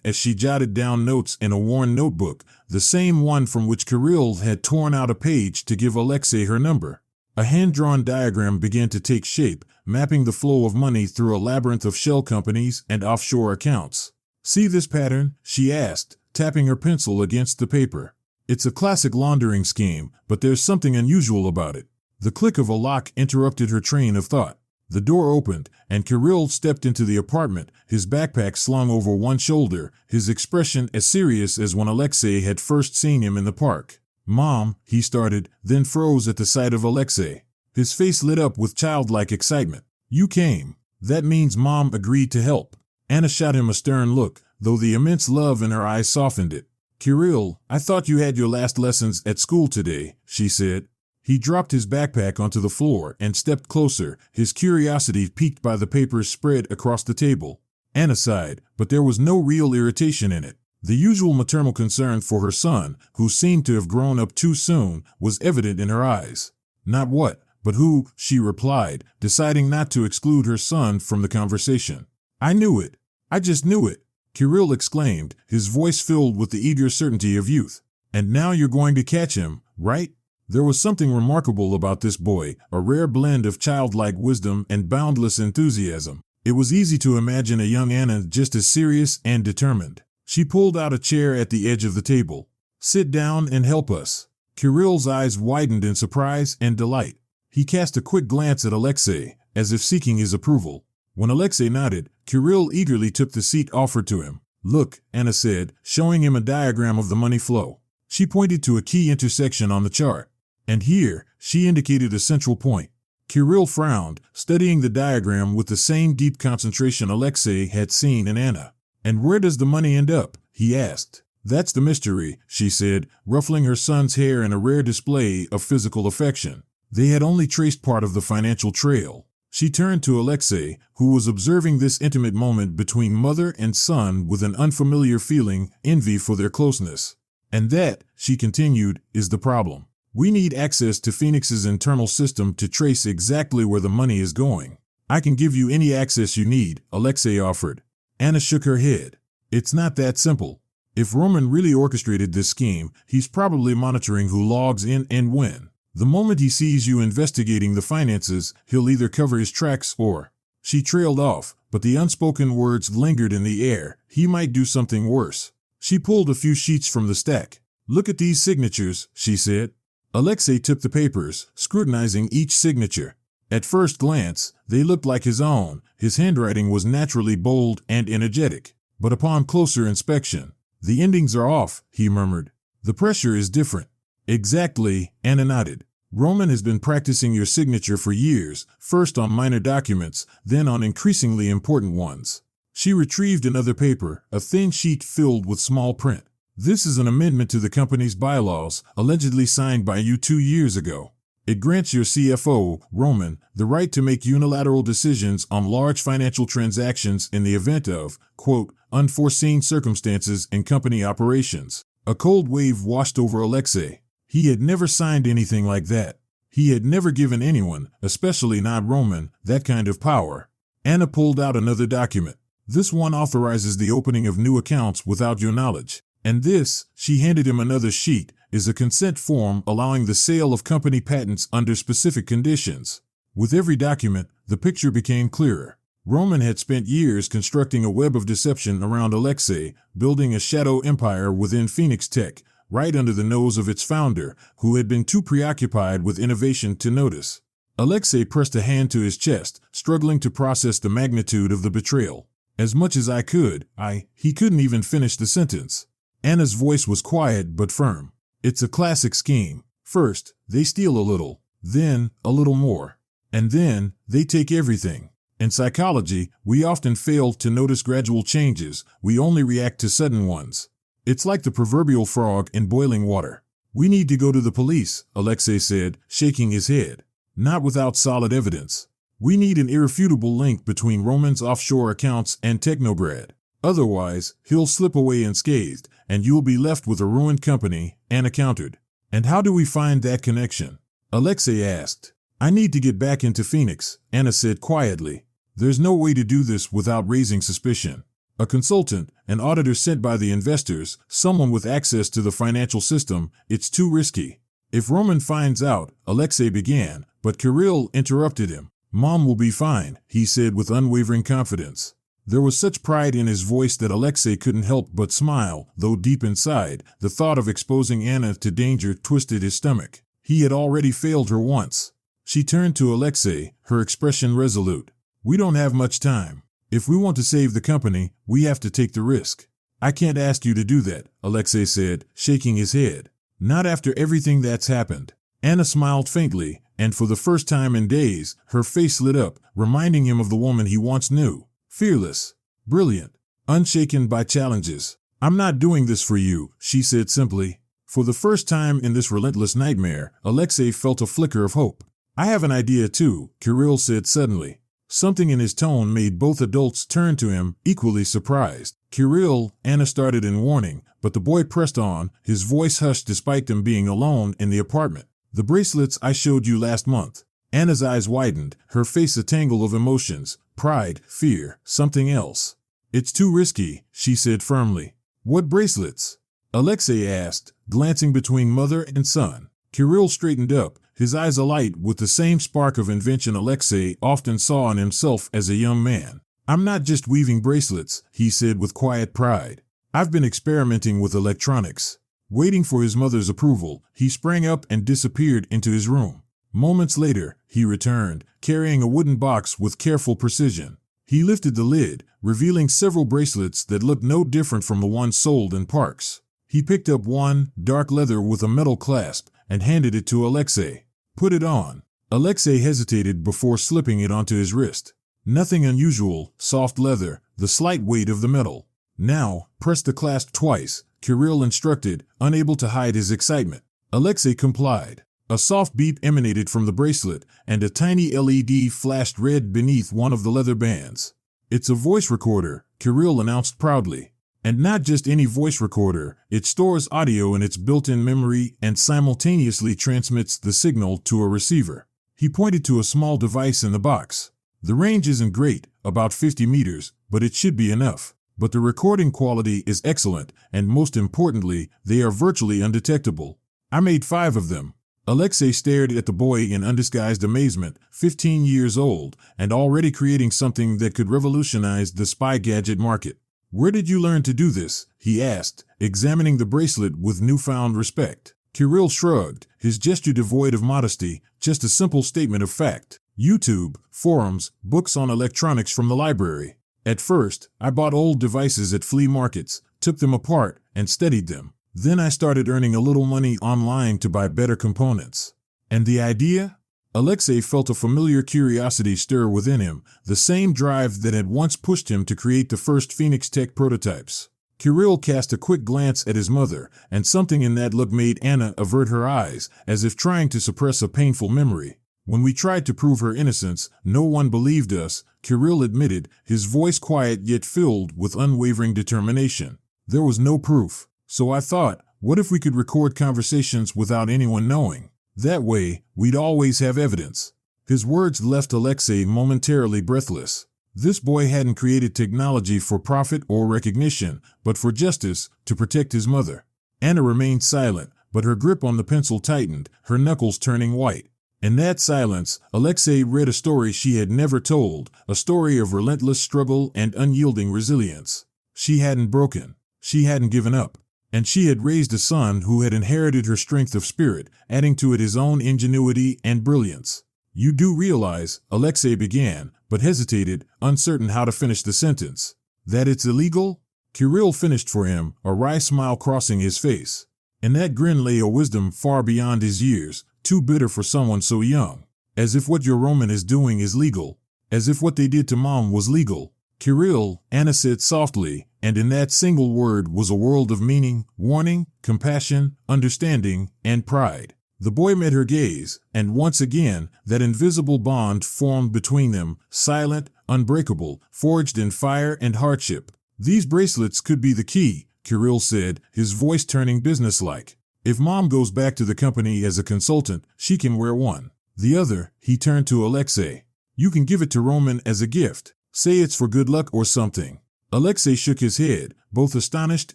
as she jotted down notes in a worn notebook, the same one from which Kirill had torn out a page to give Alexei her number. A hand-drawn diagram began to take shape, mapping the flow of money through a labyrinth of shell companies and offshore accounts. "See this pattern?" she asked, tapping her pencil against the paper. "It's a classic laundering scheme, but there's something unusual about it." The click of a lock interrupted her train of thought. The door opened, and Kirill stepped into the apartment, his backpack slung over one shoulder, his expression as serious as when Alexei had first seen him in the park. "Mom," he started, then froze at the sight of Alexei. His face lit up with childlike excitement. "You came. That means Mom agreed to help." Anna shot him a stern look, though the immense love in her eyes softened it. "Kirill, I thought you had your last lessons at school today," she said. He dropped his backpack onto the floor and stepped closer, his curiosity piqued by the papers spread across the table. Anna sighed, but there was no real irritation in it. The usual maternal concern for her son, who seemed to have grown up too soon, was evident in her eyes. "Not what, but who," she replied, deciding not to exclude her son from the conversation. "I knew it. I just knew it," Kirill exclaimed, his voice filled with the eager certainty of youth. "And now you're going to catch him, right?" There was something remarkable about this boy, a rare blend of childlike wisdom and boundless enthusiasm. It was easy to imagine a young Anna just as serious and determined. She pulled out a chair at the edge of the table. "Sit down and help us." Kirill's eyes widened in surprise and delight. He cast a quick glance at Alexei, as if seeking his approval. When Alexei nodded, Kirill eagerly took the seat offered to him. "Look," Anna said, showing him a diagram of the money flow. She pointed to a key intersection on the chart. "And here," she indicated a central point. Kirill frowned, studying the diagram with the same deep concentration Alexei had seen in Anna. "And where does the money end up?" he asked. "That's the mystery," she said, ruffling her son's hair in a rare display of physical affection. They had only traced part of the financial trail. She turned to Alexei, who was observing this intimate moment between mother and son with an unfamiliar feeling, envy for their closeness. "And that," she continued, "is the problem. We need access to Phoenix's internal system to trace exactly where the money is going." "I can give you any access you need," Alexei offered. Anna shook her head. "It's not that simple." If Roman really orchestrated this scheme, he's probably monitoring who logs in and when. The moment he sees you investigating the finances, he'll either cover his tracks or... She trailed off, but the unspoken words lingered in the air. He might do something worse. She pulled a few sheets from the stack. Look at these signatures, she said. Alexei took the papers, scrutinizing each signature. At first glance, they looked like his own. His handwriting was naturally bold and energetic. But upon closer inspection, the endings are off, he murmured. The pressure is different. Exactly, Anna nodded. Roman has been practicing your signature for years, first on minor documents, then on increasingly important ones. She retrieved another paper, a thin sheet filled with small print. This is an amendment to the company's bylaws, allegedly signed by you 2 years ago. It grants your CFO, Roman, the right to make unilateral decisions on large financial transactions in the event of, quote, unforeseen circumstances in company operations. A cold wave washed over Alexei. He had never signed anything like that. He had never given anyone, especially not Roman, that kind of power. Anna pulled out another document. This one authorizes the opening of new accounts without your knowledge. And this, she handed him another sheet, is a consent form allowing the sale of company patents under specific conditions. With every document, the picture became clearer. Roman had spent years constructing a web of deception around Alexei, building a shadow empire within Phoenix Tech, right under the nose of its founder, who had been too preoccupied with innovation to notice. Alexei pressed a hand to his chest, struggling to process the magnitude of the betrayal. As much as I could, he couldn't even finish the sentence. Anna's voice was quiet but firm. It's a classic scheme. First, they steal a little, then a little more, and then they take everything. In psychology, we often fail to notice gradual changes, we only react to sudden ones. It's like the proverbial frog in boiling water. We need to go to the police, Alexei said, shaking his head. Not without solid evidence. We need an irrefutable link between Roman's offshore accounts and Technograd. Otherwise, he'll slip away unscathed, and you'll be left with a ruined company, Anna countered. And how do we find that connection? Alexei asked. I need to get back into Phoenix, Anna said quietly. There's no way to do this without raising suspicion. A consultant, an auditor sent by the investors, someone with access to the financial system, it's too risky. If Roman finds out, Alexei began, but Kirill interrupted him. Mom will be fine, he said with unwavering confidence. There was such pride in his voice that Alexei couldn't help but smile, though deep inside, the thought of exposing Anna to danger twisted his stomach. He had already failed her once. She turned to Alexei, her expression resolute. We don't have much time. If we want to save the company, we have to take the risk. I can't ask you to do that, Alexei said, shaking his head. Not after everything that's happened. Anna smiled faintly, and for the first time in days, her face lit up, reminding him of the woman he once knew. Fearless, brilliant, unshaken by challenges. I'm not doing this for you, she said simply. For the first time in this relentless nightmare, Alexei felt a flicker of hope. I have an idea too, Kirill said suddenly. Something in his tone made both adults turn to him, equally surprised. Kirill, Anna started in warning, but the boy pressed on, his voice hushed despite them being alone in the apartment. The bracelets I showed you last month. Anna's eyes widened, her face a tangle of emotions, pride, fear, something else. It's too risky, she said firmly. What bracelets? Alexei asked, glancing between mother and son. Kirill straightened up, his eyes alight with the same spark of invention Alexei often saw in himself as a young man. I'm not just weaving bracelets, he said with quiet pride. I've been experimenting with electronics. Waiting for his mother's approval, he sprang up and disappeared into his room. Moments later, he returned, carrying a wooden box with careful precision. He lifted the lid, revealing several bracelets that looked no different from the ones sold in parks. He picked up one, dark leather with a metal clasp, and handed it to Alexei. Put it on. Alexei hesitated before slipping it onto his wrist. Nothing unusual, soft leather, the slight weight of the metal. Now, press the clasp twice, Kirill instructed, unable to hide his excitement. Alexei complied. A soft beep emanated from the bracelet, and a tiny LED flashed red beneath one of the leather bands. It's a voice recorder, Kirill announced proudly. And not just any voice recorder, it stores audio in its built-in memory and simultaneously transmits the signal to a receiver. He pointed to a small device in the box. The range isn't great, about 50 meters, but it should be enough. but the recording quality is excellent, and most importantly, they are virtually undetectable. I made 5 of them. Alexei stared at the boy in undisguised amazement, 15 years old, and already creating something that could revolutionize the spy gadget market. Where did you learn to do this? He asked, examining the bracelet with newfound respect. Kirill shrugged, his gesture devoid of modesty, just a simple statement of fact. YouTube, forums, books on electronics from the library. At first, I bought old devices at flea markets, took them apart, and studied them. Then I started earning a little money online to buy better components. And the idea? Alexei felt a familiar curiosity stir within him, the same drive that had once pushed him to create the first Phoenix Tech prototypes. Kirill cast a quick glance at his mother, and something in that look made Anna avert her eyes, as if trying to suppress a painful memory. When we tried to prove her innocence, no one believed us, Kirill admitted, his voice quiet yet filled with unwavering determination. There was no proof. So I thought, what if we could record conversations without anyone knowing? That way, we'd always have evidence. His words left Alexei momentarily breathless. This boy hadn't created technology for profit or recognition, but for justice, to protect his mother. Anna remained silent, but her grip on the pencil tightened, her knuckles turning white. In that silence, Alexei read a story she had never told, a story of relentless struggle and unyielding resilience. She hadn't broken. She hadn't given up. And she had raised a son who had inherited her strength of spirit, adding to it his own ingenuity and brilliance. You do realize, Alexei began, but hesitated, uncertain how to finish the sentence. That it's illegal? Kirill finished for him, a wry smile crossing his face. In that grin lay a wisdom far beyond his years, too bitter for someone so young. As if what your Roman is doing is legal. As if what they did to Mom was legal. Kirill, Anna said softly, and in that single word was a world of meaning, warning, compassion, understanding, and pride. The boy met her gaze, and once again, that invisible bond formed between them, silent, unbreakable, forged in fire and hardship. These bracelets could be the key, Kirill said, his voice turning businesslike. If Mom goes back to the company as a consultant, she can wear one. The other, he turned to Alexei. You can give it to Roman as a gift. Say it's for good luck or something. Alexei shook his head, both astonished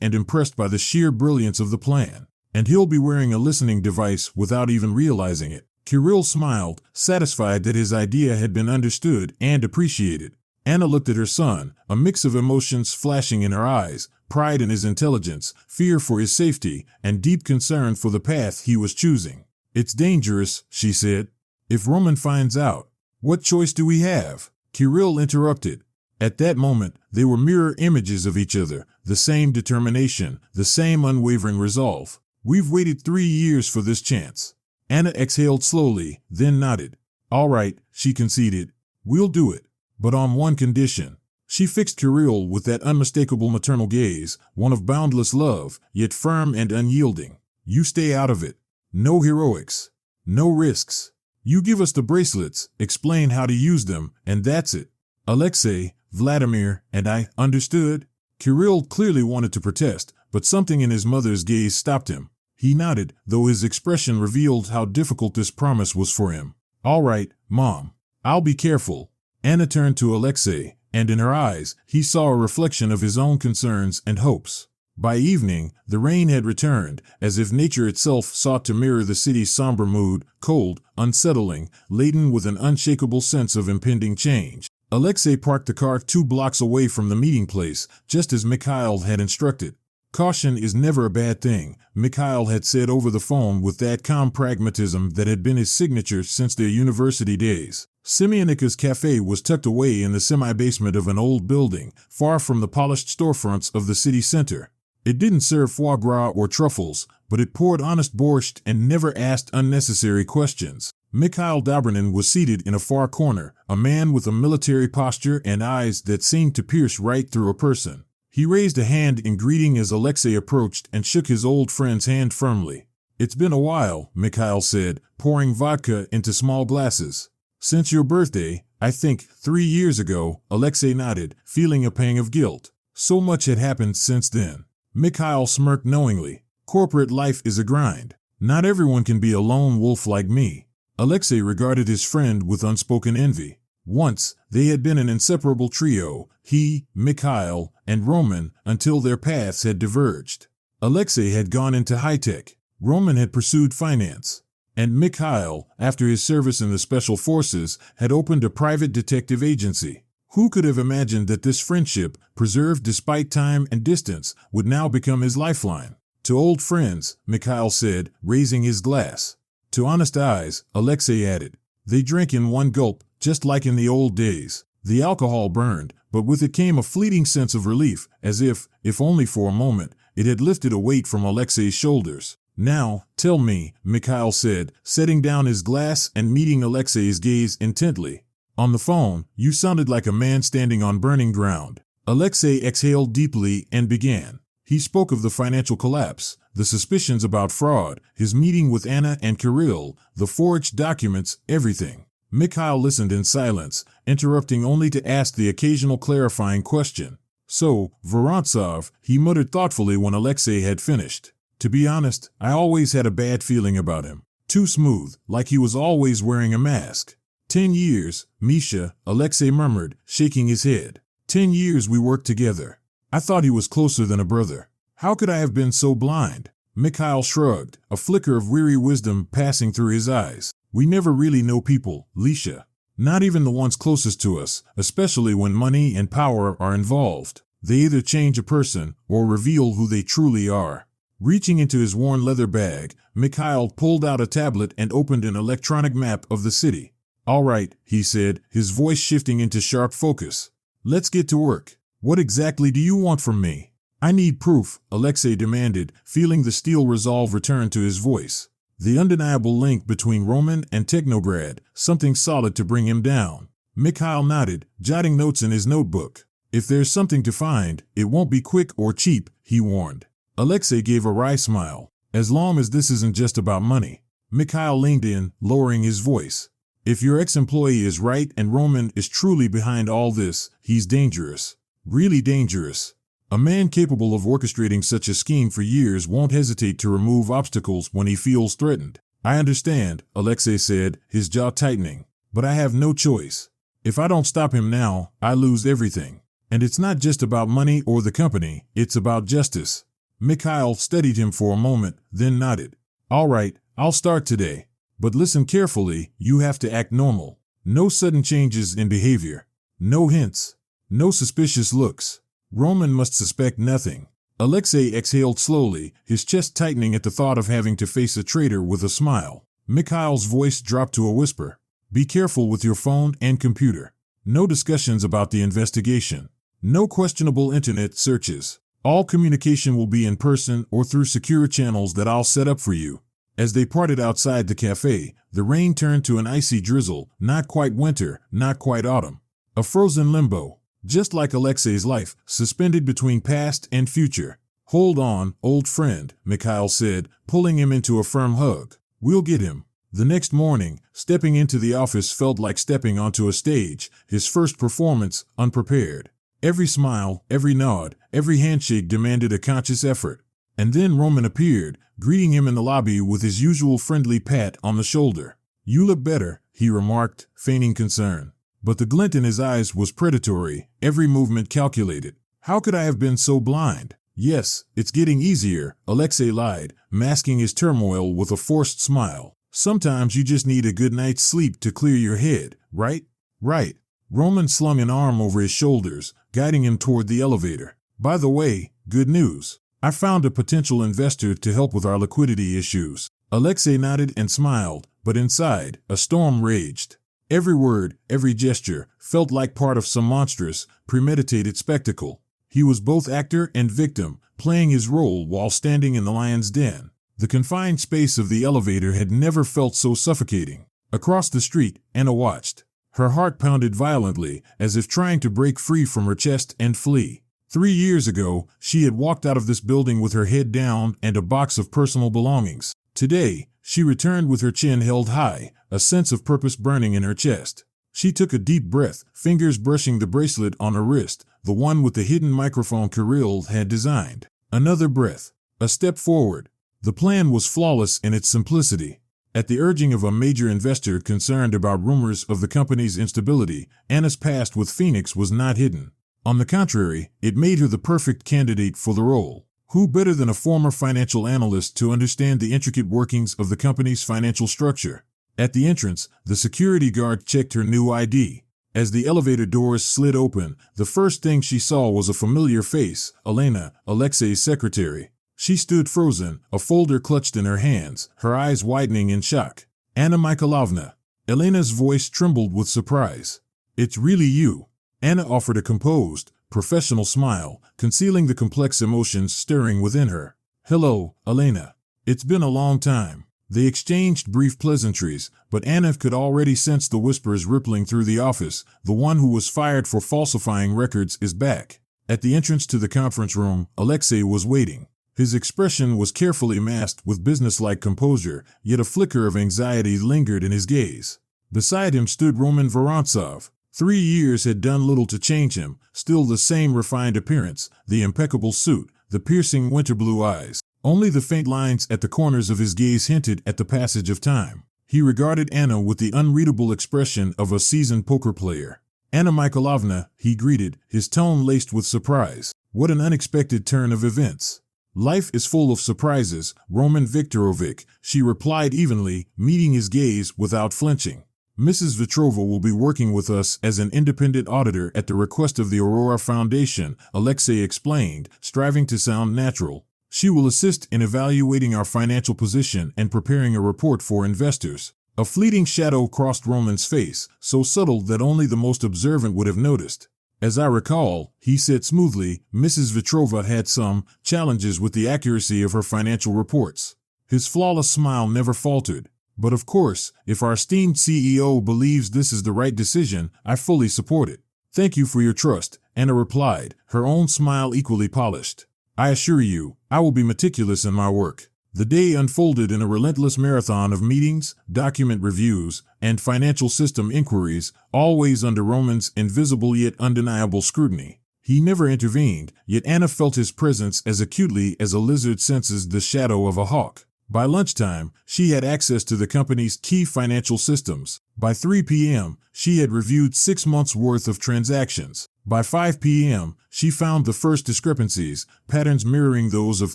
and impressed by the sheer brilliance of the plan. And he'll be wearing a listening device without even realizing it. Kirill smiled, satisfied that his idea had been understood and appreciated. Anna looked at her son, a mix of emotions flashing in her eyes, pride in his intelligence, fear for his safety, and deep concern for the path he was choosing. It's dangerous, she said. If Roman finds out, what choice do we have? Kirill interrupted. At that moment, they were mirror images of each other, the same determination, the same unwavering resolve. We've waited 3 years for this chance. Anna exhaled slowly, then nodded. All right, she conceded. We'll do it. But on one condition. She fixed Kirill with that unmistakable maternal gaze, one of boundless love, yet firm and unyielding. You stay out of it. No heroics. No risks. You give us the bracelets, explain how to use them, and that's it. Alexei, Vladimir, and I understood. Kirill clearly wanted to protest, but something in his mother's gaze stopped him. He nodded, though his expression revealed how difficult this promise was for him. All right, Mom. I'll be careful. Anna turned to Alexei, and in her eyes, he saw a reflection of his own concerns and hopes. By evening, the rain had returned, as if nature itself sought to mirror the city's somber mood, cold, unsettling, laden with an unshakable sense of impending change. Alexei parked the car 2 blocks away from the meeting place, just as Mikhail had instructed. Caution is never a bad thing, Mikhail had said over the phone with that calm pragmatism that had been his signature since their university days. Semyonika's cafe was tucked away in the semi-basement of an old building, far from the polished storefronts of the city center. It didn't serve foie gras or truffles, but it poured honest borscht and never asked unnecessary questions. Mikhail Dobrinin was seated in a far corner, a man with a military posture and eyes that seemed to pierce right through a person. He raised a hand in greeting as Alexei approached and shook his old friend's hand firmly. It's been a while, Mikhail said, pouring vodka into small glasses. Since your birthday, I think 3 years ago, Alexei nodded, feeling a pang of guilt. So much had happened since then. Mikhail smirked knowingly. Corporate life is a grind. Not everyone can be a lone wolf like me. Alexei regarded his friend with unspoken envy. Once, they had been an inseparable trio, he, Mikhail, and Roman, until their paths had diverged. Alexei had gone into high-tech, Roman had pursued finance, and Mikhail, after his service in the Special Forces, had opened a private detective agency. Who could have imagined that this friendship, preserved despite time and distance, would now become his lifeline? To old friends, Mikhail said, raising his glass. To honest eyes, Alexei added. They drank in one gulp, just like in the old days. The alcohol burned, but with it came a fleeting sense of relief, as if only for a moment, it had lifted a weight from Alexei's shoulders. Now, tell me, Mikhail said, setting down his glass and meeting Alexei's gaze intently. On the phone, you sounded like a man standing on burning ground. Alexei exhaled deeply and began. He spoke of the financial collapse, the suspicions about fraud, his meeting with Anna and Kirill, the forged documents, everything. Mikhail listened in silence, interrupting only to ask the occasional clarifying question. So, Vorontsov, he muttered thoughtfully when Alexei had finished. To be honest, I always had a bad feeling about him. Too smooth, like he was always wearing a mask. 10 years, Misha, Alexei murmured, shaking his head. 10 years we worked together. I thought he was closer than a brother. How could I have been so blind? Mikhail shrugged, a flicker of weary wisdom passing through his eyes. We never really know people, Lisha. Not even the ones closest to us, especially when money and power are involved. They either change a person or reveal who they truly are. Reaching into his worn leather bag, Mikhail pulled out a tablet and opened an electronic map of the city. All right, he said, his voice shifting into sharp focus. Let's get to work. What exactly do you want from me? I need proof, Alexei demanded, feeling the steel resolve return to his voice. The undeniable link between Roman and Technograd, something solid to bring him down. Mikhail nodded, jotting notes in his notebook. If there's something to find, it won't be quick or cheap, he warned. Alexei gave a wry smile. As long as this isn't just about money. Mikhail leaned in, lowering his voice. If your ex-employee is right and Roman is truly behind all this, he's dangerous. Really dangerous. A man capable of orchestrating such a scheme for years won't hesitate to remove obstacles when he feels threatened. I understand, Alexei said, his jaw tightening. But I have no choice. If I don't stop him now, I lose everything. And it's not just about money or the company, it's about justice. Mikhail studied him for a moment, then nodded. All right, I'll start today. But listen carefully, you have to act normal. No sudden changes in behavior. No hints. No suspicious looks. Roman must suspect nothing. Alexei exhaled slowly, his chest tightening at the thought of having to face a traitor with a smile. Mikhail's voice dropped to a whisper. Be careful with your phone and computer. No discussions about the investigation. No questionable internet searches. All communication will be in person or through secure channels that I'll set up for you. As they parted outside the cafe, the rain turned to an icy drizzle, not quite winter, not quite autumn. A frozen limbo, just like Alexei's life, suspended between past and future. Hold on, old friend, Mikhail said, pulling him into a firm hug. We'll get him. The next morning, stepping into the office felt like stepping onto a stage, his first performance, unprepared. Every smile, every nod, every handshake demanded a conscious effort. And then Roman appeared, greeting him in the lobby with his usual friendly pat on the shoulder. You look better, he remarked, feigning concern. But the glint in his eyes was predatory, every movement calculated. How could I have been so blind? Yes, it's getting easier, Alexei lied, masking his turmoil with a forced smile. Sometimes you just need a good night's sleep to clear your head, right? Right. Roman slung an arm over his shoulders, guiding him toward the elevator. By the way, good news. I found a potential investor to help with our liquidity issues. Alexei nodded and smiled, but inside, a storm raged. Every word, every gesture, felt like part of some monstrous, premeditated spectacle. He was both actor and victim, playing his role while standing in the lion's den. The confined space of the elevator had never felt so suffocating. Across the street, Anna watched. Her heart pounded violently, as if trying to break free from her chest and flee. 3 years ago, she had walked out of this building with her head down and a box of personal belongings. Today, she returned with her chin held high, a sense of purpose burning in her chest. She took a deep breath, fingers brushing the bracelet on her wrist, the one with the hidden microphone Kirill had designed. Another breath. A step forward. The plan was flawless in its simplicity. At the urging of a major investor concerned about rumors of the company's instability, Anna's past with Phoenix was not hidden. On the contrary, it made her the perfect candidate for the role. Who better than a former financial analyst to understand the intricate workings of the company's financial structure? At the entrance, the security guard checked her new ID. As the elevator doors slid open, the first thing she saw was a familiar face, Elena, Alexei's secretary. She stood frozen, a folder clutched in her hands, her eyes widening in shock. Anna Mikhailovna. Elena's voice trembled with surprise. It's really you. Anna offered a composed, professional smile, concealing the complex emotions stirring within her. Hello, Elena. It's been a long time. They exchanged brief pleasantries, but Anna could already sense the whispers rippling through the office. The one who was fired for falsifying records is back. At the entrance to the conference room, Alexei was waiting. His expression was carefully masked with businesslike composure, yet a flicker of anxiety lingered in his gaze. Beside him stood Roman Vorontsov. 3 years had done little to change him, still the same refined appearance, the impeccable suit, the piercing winter blue eyes. Only the faint lines at the corners of his gaze hinted at the passage of time. He regarded Anna with the unreadable expression of a seasoned poker player. Anna Mikhailovna, he greeted, his tone laced with surprise. What an unexpected turn of events. Life is full of surprises, Roman Viktorovich, she replied evenly, meeting his gaze without flinching. Mrs. Vetrova will be working with us as an independent auditor at the request of the Aurora Foundation, Alexei explained, striving to sound natural. She will assist in evaluating our financial position and preparing a report for investors. A fleeting shadow crossed Roman's face, so subtle that only the most observant would have noticed. As I recall, he said smoothly, Mrs. Vetrova had some challenges with the accuracy of her financial reports. His flawless smile never faltered. But of course, if our esteemed CEO believes this is the right decision, I fully support it. Thank you for your trust, Anna replied, her own smile equally polished. I assure you, I will be meticulous in my work. The day unfolded in a relentless marathon of meetings, document reviews, and financial system inquiries, always under Roman's invisible yet undeniable scrutiny. He never intervened, yet Anna felt his presence as acutely as a lizard senses the shadow of a hawk. By lunchtime, she had access to the company's key financial systems. By 3 p.m., she had reviewed 6 months' worth of transactions. By 5 p.m., she found the first discrepancies, patterns mirroring those of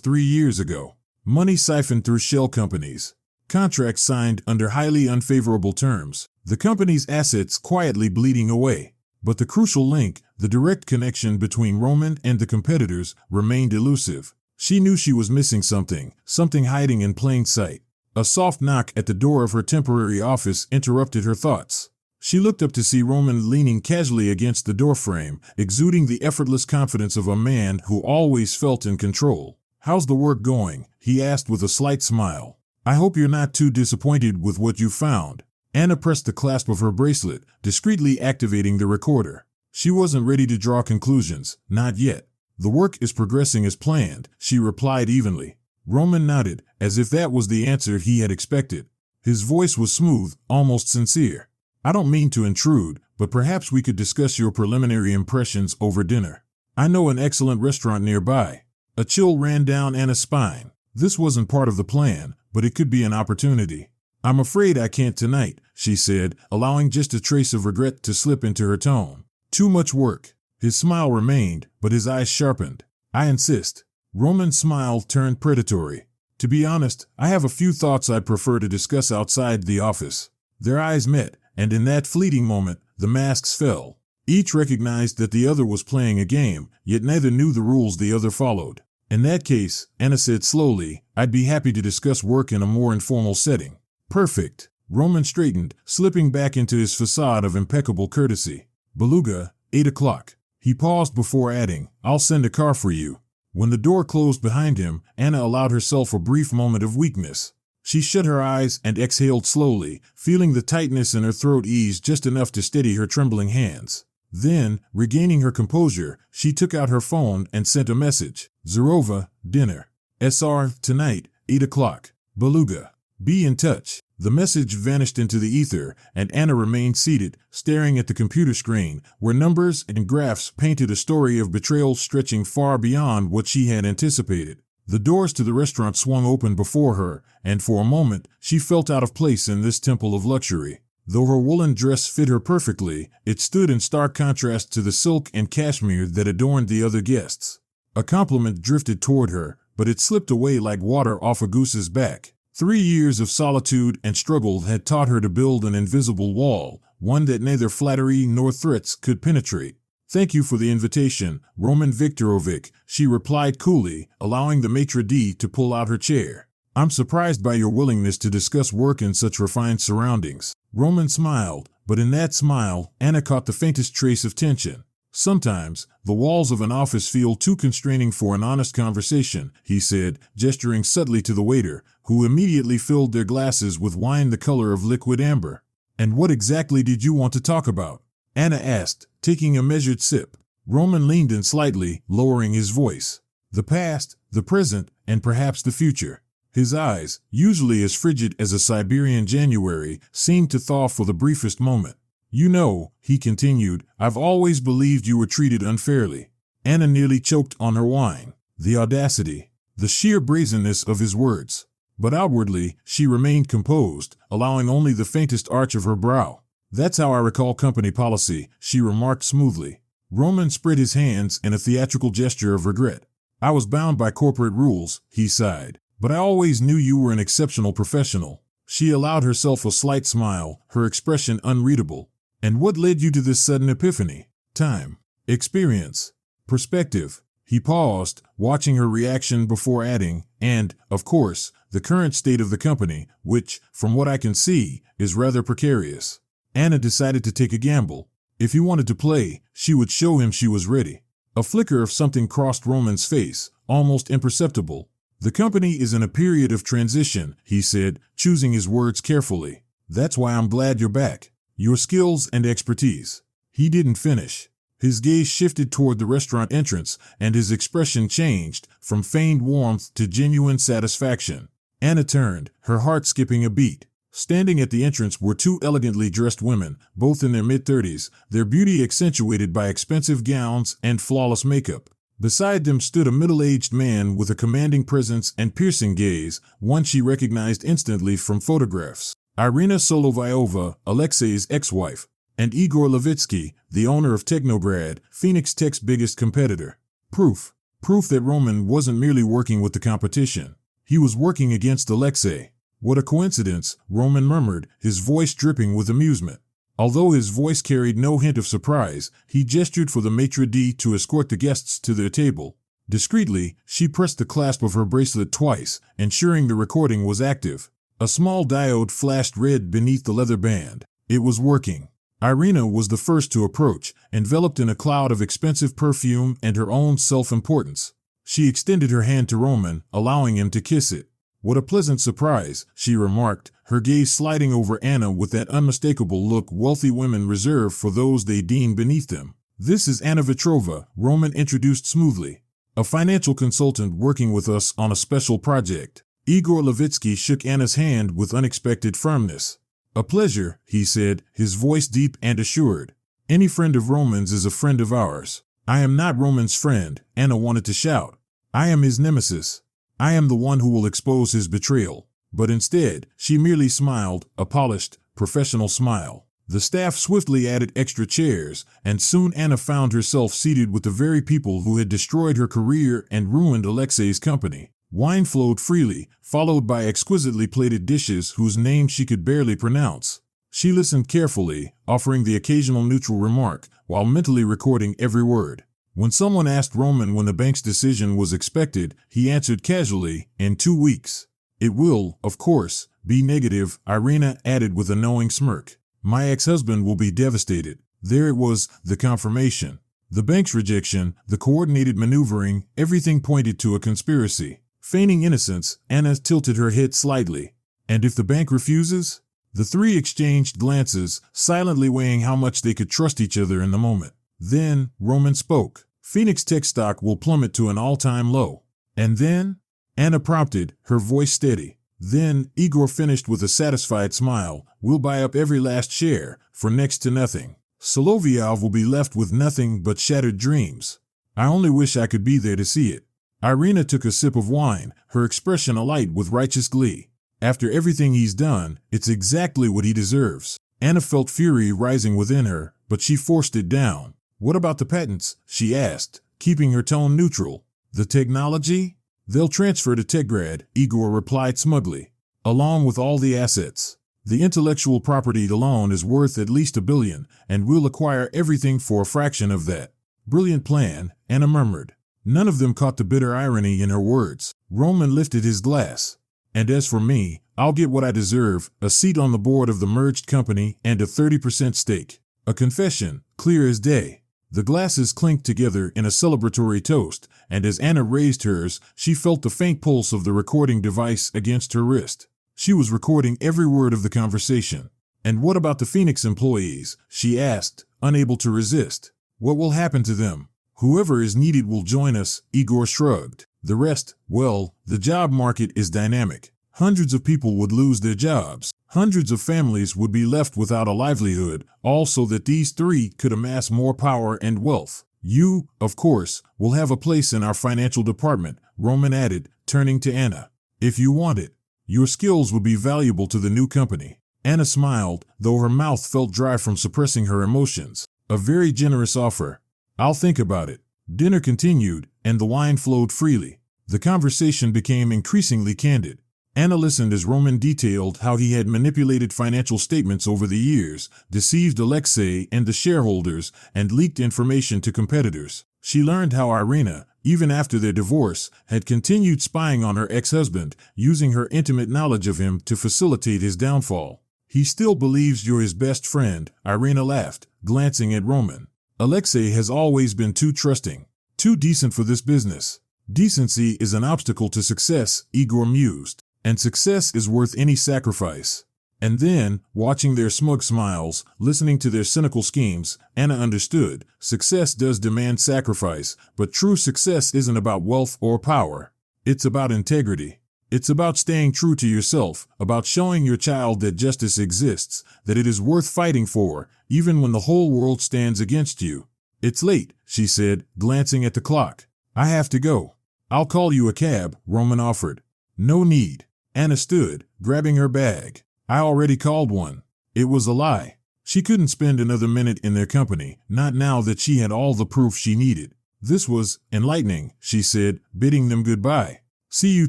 3 years ago. Money siphoned through shell companies. Contracts signed under highly unfavorable terms. The company's assets quietly bleeding away. But the crucial link, the direct connection between Roman and the competitors, remained elusive. She knew she was missing something hiding in plain sight. A soft knock at the door of her temporary office interrupted her thoughts. She looked up to see Roman leaning casually against the doorframe, exuding the effortless confidence of a man who always felt in control. How's the work going? He asked with a slight smile. I hope you're not too disappointed with what you found. Anna pressed the clasp of her bracelet, discreetly activating the recorder. She wasn't ready to draw conclusions, not yet. The work is progressing as planned, she replied evenly. Roman nodded, as if that was the answer he had expected. His voice was smooth, almost sincere. I don't mean to intrude, but perhaps we could discuss your preliminary impressions over dinner. I know an excellent restaurant nearby. A chill ran down Anna's spine. This wasn't part of the plan, but it could be an opportunity. I'm afraid I can't tonight, she said, allowing just a trace of regret to slip into her tone. Too much work. His smile remained, but his eyes sharpened. I insist. Roman's smile turned predatory. To be honest, I have a few thoughts I'd prefer to discuss outside the office. Their eyes met, and in that fleeting moment, the masks fell. Each recognized that the other was playing a game, yet neither knew the rules the other followed. In that case, Anna said slowly, I'd be happy to discuss work in a more informal setting. Perfect. Roman straightened, slipping back into his facade of impeccable courtesy. Beluga, 8 o'clock. He paused before adding, I'll send a car for you. When the door closed behind him, Anna allowed herself a brief moment of weakness. She shut her eyes and exhaled slowly, feeling the tightness in her throat ease just enough to steady her trembling hands. Then, regaining her composure, she took out her phone and sent a message. Zarova, dinner. SR, tonight, 8 o'clock. Beluga. Be in touch. The message vanished into the ether, and Anna remained seated, staring at the computer screen, where numbers and graphs painted a story of betrayal stretching far beyond what she had anticipated. The doors to the restaurant swung open before her, and for a moment, she felt out of place in this temple of luxury. Though her woolen dress fit her perfectly, it stood in stark contrast to the silk and cashmere that adorned the other guests. A compliment drifted toward her, but it slipped away like water off a goose's back. 3 years of solitude and struggle had taught her to build an invisible wall, one that neither flattery nor threats could penetrate. "Thank you for the invitation, Roman Viktorovich," she replied coolly, allowing the maitre d' to pull out her chair. "I'm surprised by your willingness to discuss work in such refined surroundings." Roman smiled, but in that smile, Anna caught the faintest trace of tension. "Sometimes, the walls of an office feel too constraining for an honest conversation," he said, gesturing subtly to the waiter, who immediately filled their glasses with wine the color of liquid amber. "And what exactly did you want to talk about?" Anna asked, taking a measured sip. Roman leaned in slightly, lowering his voice. "The past, the present, and perhaps the future." His eyes, usually as frigid as a Siberian January, seemed to thaw for the briefest moment. "You know," he continued, "I've always believed you were treated unfairly." Anna nearly choked on her wine. The audacity, the sheer brazenness of his words. But outwardly, she remained composed, allowing only the faintest arch of her brow. "That's how I recall company policy," she remarked smoothly. Roman spread his hands in a theatrical gesture of regret. "I was bound by corporate rules," he sighed. "But I always knew you were an exceptional professional." She allowed herself a slight smile, her expression unreadable. "And what led you to this sudden epiphany?" "Time. Experience. Perspective." He paused, watching her reaction before adding, "and, of course, the current state of the company, which, from what I can see, is rather precarious." Anna decided to take a gamble. If he wanted to play, she would show him she was ready. A flicker of something crossed Roman's face, almost imperceptible. "The company is in a period of transition," he said, choosing his words carefully. "That's why I'm glad you're back. Your skills and expertise." He didn't finish. His gaze shifted toward the restaurant entrance, and his expression changed, from feigned warmth to genuine satisfaction. Anna turned, her heart skipping a beat. Standing at the entrance were 2 elegantly dressed women, both in their mid-30s, their beauty accentuated by expensive gowns and flawless makeup. Beside them stood a middle-aged man with a commanding presence and piercing gaze, one she recognized instantly from photographs. Irina Solovyova, Alexei's ex-wife, and Igor Levitsky, the owner of Technograd, Phoenix Tech's biggest competitor. Proof that Roman wasn't merely working with the competition. He was working against Alexei. "What a coincidence," Roman murmured, his voice dripping with amusement. Although his voice carried no hint of surprise, he gestured for the maitre d' to escort the guests to their table. Discreetly, she pressed the clasp of her bracelet twice, ensuring the recording was active. A small diode flashed red beneath the leather band. It was working. Irina was the first to approach, enveloped in a cloud of expensive perfume and her own self-importance. She extended her hand to Roman, allowing him to kiss it. "What a pleasant surprise," she remarked, her gaze sliding over Anna with that unmistakable look wealthy women reserve for those they deem beneath them. "This is Anna Vetrova," Roman introduced smoothly. "A financial consultant working with us on a special project." Igor Levitsky shook Anna's hand with unexpected firmness. "A pleasure," he said, his voice deep and assured. "Any friend of Roman's is a friend of ours." "I am not Roman's friend," Anna wanted to shout. "I am his nemesis. I am the one who will expose his betrayal." But instead, she merely smiled, a polished, professional smile. The staff swiftly added extra chairs, and soon Anna found herself seated with the very people who had destroyed her career and ruined Alexei's company. Wine flowed freely, followed by exquisitely plated dishes whose names she could barely pronounce. She listened carefully, offering the occasional neutral remark, while mentally recording every word. When someone asked Roman when the bank's decision was expected, he answered casually, "In 2 weeks." "It will, of course, be negative," Irina added with a knowing smirk. "My ex-husband will be devastated." There it was, the confirmation. The bank's rejection, the coordinated maneuvering, everything pointed to a conspiracy. Feigning innocence, Anna tilted her head slightly. "And if the bank refuses?" The 3 exchanged glances, silently weighing how much they could trust each other in the moment. Then, Roman spoke. "Phoenix Tech stock will plummet to an all-time low." "And then?" Anna prompted, her voice steady. "Then," Igor finished with a satisfied smile, "we'll buy up every last share, for next to nothing. Solovyov will be left with nothing but shattered dreams. I only wish I could be there to see it." Irina took a sip of wine, her expression alight with righteous glee. After everything he's done, it's exactly what he deserves. Anna felt fury rising within her, but she forced it down. What about the patents? She asked, keeping her tone neutral. The technology? They'll transfer to Techgrad, Igor replied smugly, along with all the assets. The intellectual property alone is worth at least $1 billion, and we'll acquire everything for a fraction of that. Brilliant plan, Anna murmured. None of them caught the bitter irony in her words. Roman lifted his glass. And as for me, I'll get what I deserve, a seat on the board of the merged company and a 30% stake. A confession, clear as day. The glasses clinked together in a celebratory toast, and as Anna raised hers, she felt the faint pulse of the recording device against her wrist. She was recording every word of the conversation. And what about the Phoenix employees? She asked, unable to resist. What will happen to them? Whoever is needed will join us, Igor shrugged. The rest, well, the job market is dynamic. Hundreds of people would lose their jobs. Hundreds of families would be left without a livelihood, all so that these three could amass more power and wealth. You, of course, will have a place in our financial department, Roman added, turning to Anna. If you want it. Your skills would be valuable to the new company. Anna smiled, though her mouth felt dry from suppressing her emotions. A very generous offer. I'll think about it. Dinner continued, and the wine flowed freely. The conversation became increasingly candid. Anna listened as Roman detailed how he had manipulated financial statements over the years, deceived Alexei and the shareholders, and leaked information to competitors. She learned how Irina, even after their divorce, had continued spying on her ex-husband, using her intimate knowledge of him to facilitate his downfall. He still believes you're his best friend, Irina laughed, glancing at Roman. Alexei has always been too trusting, too decent for this business. Decency is an obstacle to success, Igor mused, and success is worth any sacrifice. And then, watching their smug smiles, listening to their cynical schemes, Anna understood, success does demand sacrifice, but true success isn't about wealth or power. It's about integrity. It's about staying true to yourself, about showing your child that justice exists, that it is worth fighting for, even when the whole world stands against you. It's late, she said, glancing at the clock. I have to go. I'll call you a cab, Roman offered. No need. Anna stood, grabbing her bag. I already called one. It was a lie. She couldn't spend another minute in their company, not now that she had all the proof she needed. This was enlightening, she said, bidding them goodbye. See you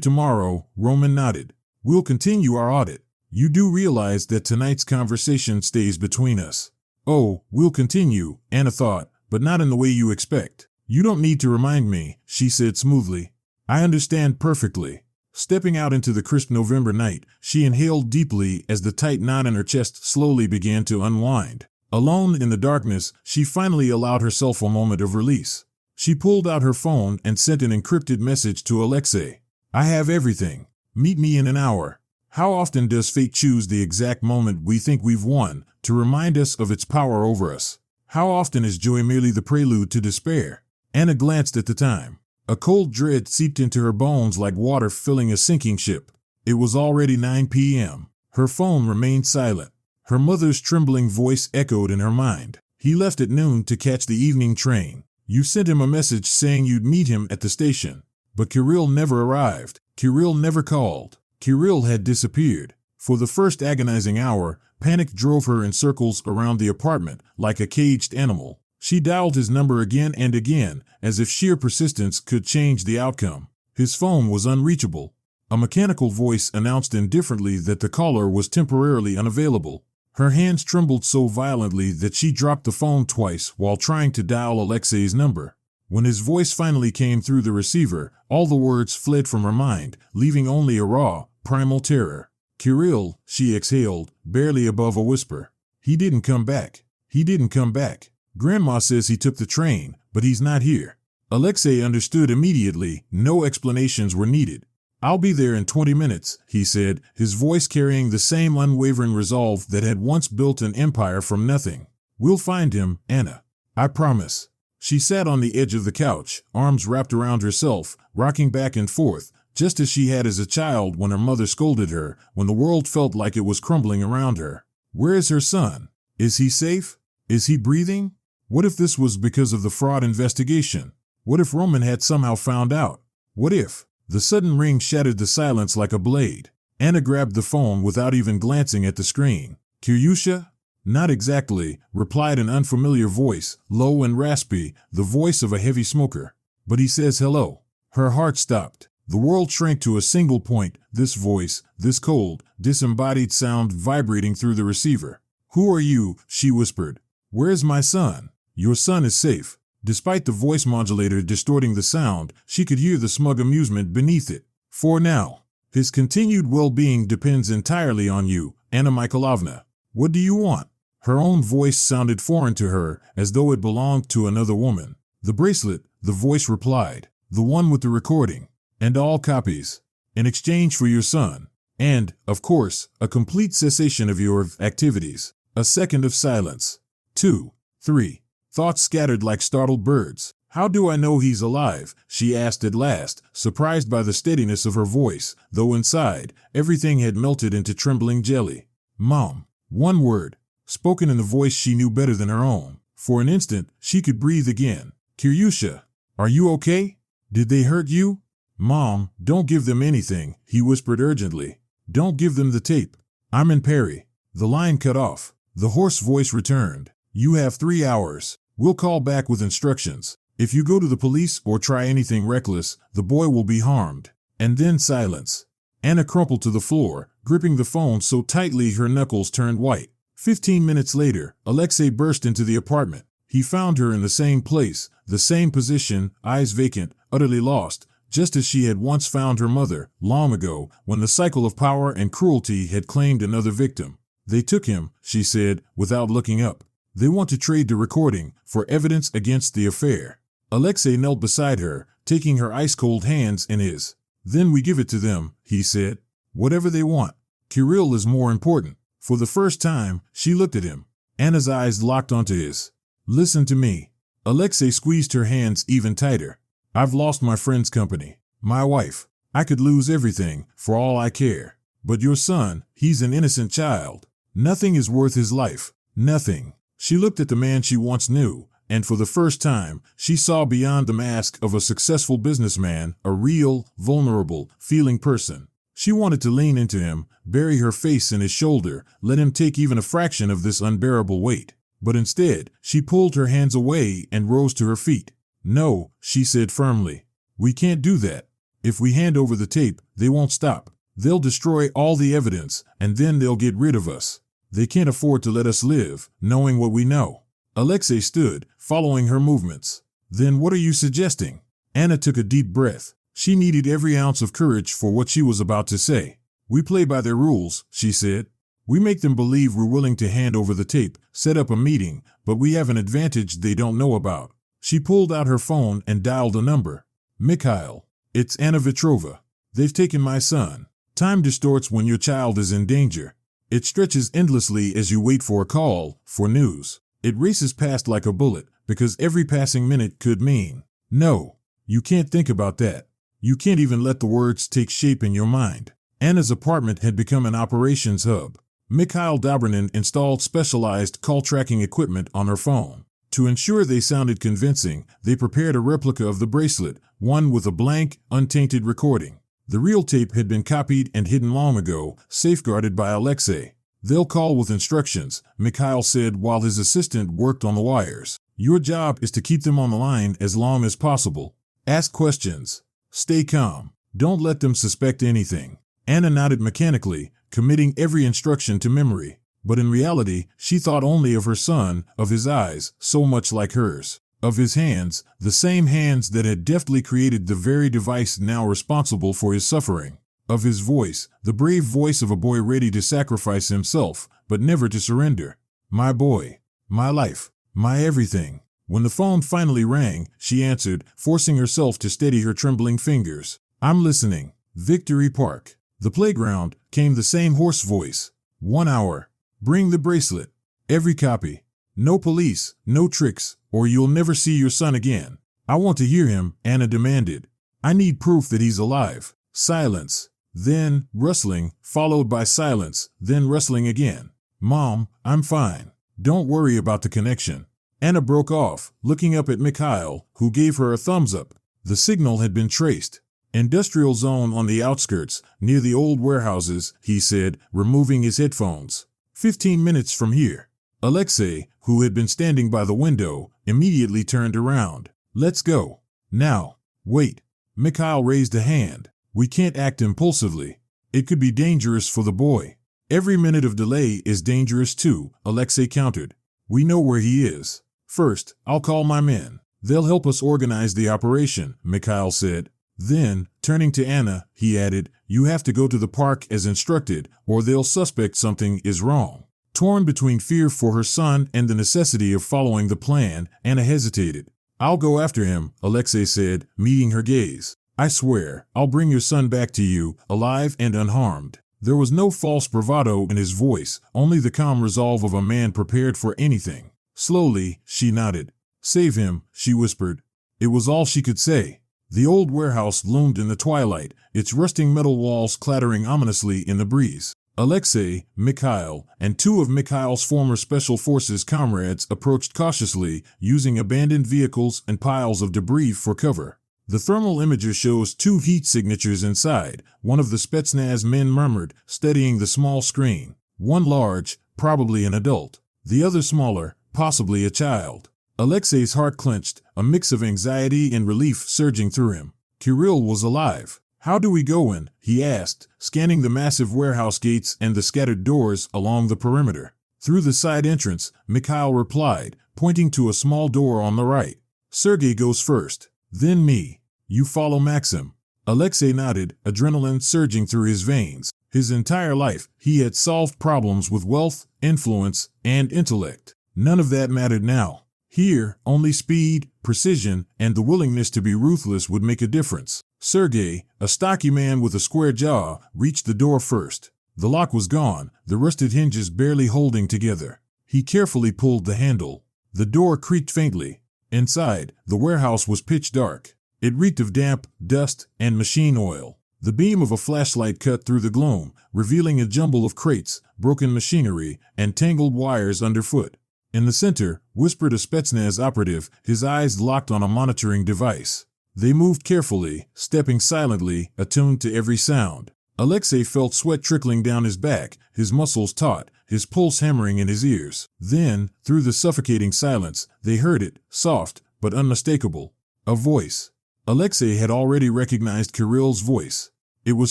tomorrow, Roman nodded. We'll continue our audit. You do realize that tonight's conversation stays between us. Oh, we'll continue, Anna thought, but not in the way you expect. You don't need to remind me, she said smoothly. I understand perfectly. Stepping out into the crisp November night, she inhaled deeply as the tight knot in her chest slowly began to unwind. Alone in the darkness, she finally allowed herself a moment of release. She pulled out her phone and sent an encrypted message to Alexei. I have everything. Meet me in an hour. How often does fate choose the exact moment we think we've won to remind us of its power over us? How often is joy merely the prelude to despair? Anna glanced at the time. A cold dread seeped into her bones like water filling a sinking ship. It was already 9 p.m. Her phone remained silent. Her mother's trembling voice echoed in her mind. He left at noon to catch the evening train. You sent him a message saying you'd meet him at the station. But Kirill never arrived. Kirill never called. Kirill had disappeared. For the first agonizing hour, panic drove her in circles around the apartment like a caged animal. She dialed his number again and again, as if sheer persistence could change the outcome. His phone was unreachable. A mechanical voice announced indifferently that the caller was temporarily unavailable. Her hands trembled so violently that she dropped the phone twice while trying to dial Alexei's number. When his voice finally came through the receiver, all the words fled from her mind, leaving only a raw, primal terror. Kirill, she exhaled, barely above a whisper. He didn't come back. He didn't come back. Grandma says he took the train, but he's not here. Alexei understood immediately. No explanations were needed. I'll be there in 20 minutes, he said, his voice carrying the same unwavering resolve that had once built an empire from nothing. We'll find him, Anna. I promise. She sat on the edge of the couch, arms wrapped around herself, rocking back and forth, just as she had as a child when her mother scolded her, when the world felt like it was crumbling around her. Where is her son? Is he safe? Is he breathing? What if this was because of the fraud investigation? What if Roman had somehow found out? What if? The sudden ring shattered the silence like a blade. Anna grabbed the phone without even glancing at the screen. Kiryusha? Not exactly, replied an unfamiliar voice, low and raspy, the voice of a heavy smoker. But he says hello. Her heart stopped. The world shrank to a single point, this voice, this cold, disembodied sound vibrating through the receiver. Who are you? She whispered. Where's my son? Your son is safe. Despite the voice modulator distorting the sound, she could hear the smug amusement beneath it. For now, his continued well-being depends entirely on you, Anna Mikhailovna. What do you want? Her own voice sounded foreign to her, as though it belonged to another woman. The bracelet, the voice replied. The one with the recording. And all copies. In exchange for your son. And, of course, a complete cessation of your activities. A second of silence. 2, 3. Thoughts scattered like startled birds. How do I know he's alive? She asked at last, surprised by the steadiness of her voice, though inside, everything had melted into trembling jelly. Mom. One word. Spoken in a voice she knew better than her own. For an instant, she could breathe again. Kiryusha, are you okay? Did they hurt you? Mom, don't give them anything, he whispered urgently. Don't give them the tape. I'm in Perry. The line cut off. The hoarse voice returned. You have 3 hours. We'll call back with instructions. If you go to the police or try anything reckless, the boy will be harmed. And then silence. Anna crumpled to the floor, gripping the phone so tightly her knuckles turned white. 15 minutes later, Alexei burst into the apartment. He found her in the same place, the same position, eyes vacant, utterly lost, just as she had once found her mother, long ago, when the cycle of power and cruelty had claimed another victim. They took him, she said, without looking up. They want to trade the recording for evidence against the affair. Alexei knelt beside her, taking her ice-cold hands in his. Then we give it to them, he said. Whatever they want. Kirill is more important. For the first time, she looked at him. Anna's eyes locked onto his. Listen to me. Alexei squeezed her hands even tighter. I've lost my friend's company. My wife. I could lose everything, for all I care. But your son, he's an innocent child. Nothing is worth his life. Nothing. She looked at the man she once knew, and for the first time, she saw beyond the mask of a successful businessman, a real, vulnerable, feeling person. She wanted to lean into him, bury her face in his shoulder, let him take even a fraction of this unbearable weight. But instead, she pulled her hands away and rose to her feet. No, she said firmly. We can't do that. If we hand over the tape, they won't stop. They'll destroy all the evidence, and then they'll get rid of us. They can't afford to let us live, knowing what we know. Alexei stood, following her movements. Then what are you suggesting? Anna took a deep breath. She needed every ounce of courage for what she was about to say. We play by their rules, she said. We make them believe we're willing to hand over the tape, set up a meeting, but we have an advantage they don't know about. She pulled out her phone and dialed a number. Mikhail. It's Anna Vetrova. They've taken my son. Time distorts when your child is in danger. It stretches endlessly as you wait for a call, for news. It races past like a bullet, because every passing minute could mean. No, you can't think about that. You can't even let the words take shape in your mind. Anna's apartment had become an operations hub. Mikhail Dobrinin installed specialized call tracking equipment on her phone. To ensure they sounded convincing, they prepared a replica of the bracelet, one with a blank, untainted recording. The real tape had been copied and hidden long ago, safeguarded by Alexei. They'll call with instructions, Mikhail said while his assistant worked on the wires. Your job is to keep them on the line as long as possible. Ask questions. Stay calm. Don't let them suspect anything. Anna nodded mechanically, committing every instruction to memory. But in reality, she thought only of her son, of his eyes, so much like hers. Of his hands, the same hands that had deftly created the very device now responsible for his suffering. Of his voice, the brave voice of a boy ready to sacrifice himself, but never to surrender. My boy. My life. My everything. When the phone finally rang, she answered, forcing herself to steady her trembling fingers. I'm listening. Victory Park. The playground, came the same hoarse voice. 1 hour. Bring the bracelet. Every copy. No police, no tricks, or you'll never see your son again. I want to hear him, Anna demanded. I need proof that he's alive. Silence. Then, rustling, followed by silence, then rustling again. Mom, I'm fine. Don't worry about the connection. Anna broke off, looking up at Mikhail, who gave her a thumbs up. The signal had been traced. Industrial zone on the outskirts, near the old warehouses, he said, removing his headphones. 15 minutes from here. Alexei, who had been standing by the window, immediately turned around. Let's go. Now. Wait. Mikhail raised a hand. We can't act impulsively. It could be dangerous for the boy. Every minute of delay is dangerous too, Alexei countered. We know where he is. First, I'll call my men. They'll help us organize the operation, Mikhail said. Then, turning to Anna, he added, you have to go to the park as instructed, or they'll suspect something is wrong. Torn between fear for her son and the necessity of following the plan, Anna hesitated. I'll go after him, Alexei said, meeting her gaze. I swear, I'll bring your son back to you, alive and unharmed. There was no false bravado in his voice, only the calm resolve of a man prepared for anything. Slowly, she nodded. Save him, she whispered. It was all she could say. The old warehouse loomed in the twilight, its rusting metal walls clattering ominously in the breeze. Alexei, Mikhail, and two of Mikhail's former Special Forces comrades approached cautiously, using abandoned vehicles and piles of debris for cover. The thermal imager shows two heat signatures inside. One of the Spetsnaz men murmured, studying the small screen. One large, probably an adult. The other smaller, possibly a child. Alexei's heart clenched, a mix of anxiety and relief surging through him. Kirill was alive. How do we go in? He asked, scanning the massive warehouse gates and the scattered doors along the perimeter. Through the side entrance, Mikhail replied, pointing to a small door on the right. Sergei goes first. Then me. You follow Maxim. Alexei nodded, adrenaline surging through his veins. His entire life, he had solved problems with wealth, influence, and intellect. None of that mattered now. Here, only speed, precision, and the willingness to be ruthless would make a difference. Sergei, a stocky man with a square jaw, reached the door first. The lock was gone, the rusted hinges barely holding together. He carefully pulled the handle. The door creaked faintly. Inside, the warehouse was pitch dark. It reeked of damp, dust, and machine oil. The beam of a flashlight cut through the gloom, revealing a jumble of crates, broken machinery, and tangled wires underfoot. In the center, whispered a Spetsnaz operative, his eyes locked on a monitoring device. They moved carefully, stepping silently, attuned to every sound. Alexei felt sweat trickling down his back, his muscles taut, his pulse hammering in his ears. Then, through the suffocating silence, they heard it, soft, but unmistakable. A voice. Alexei had already recognized Kirill's voice. It was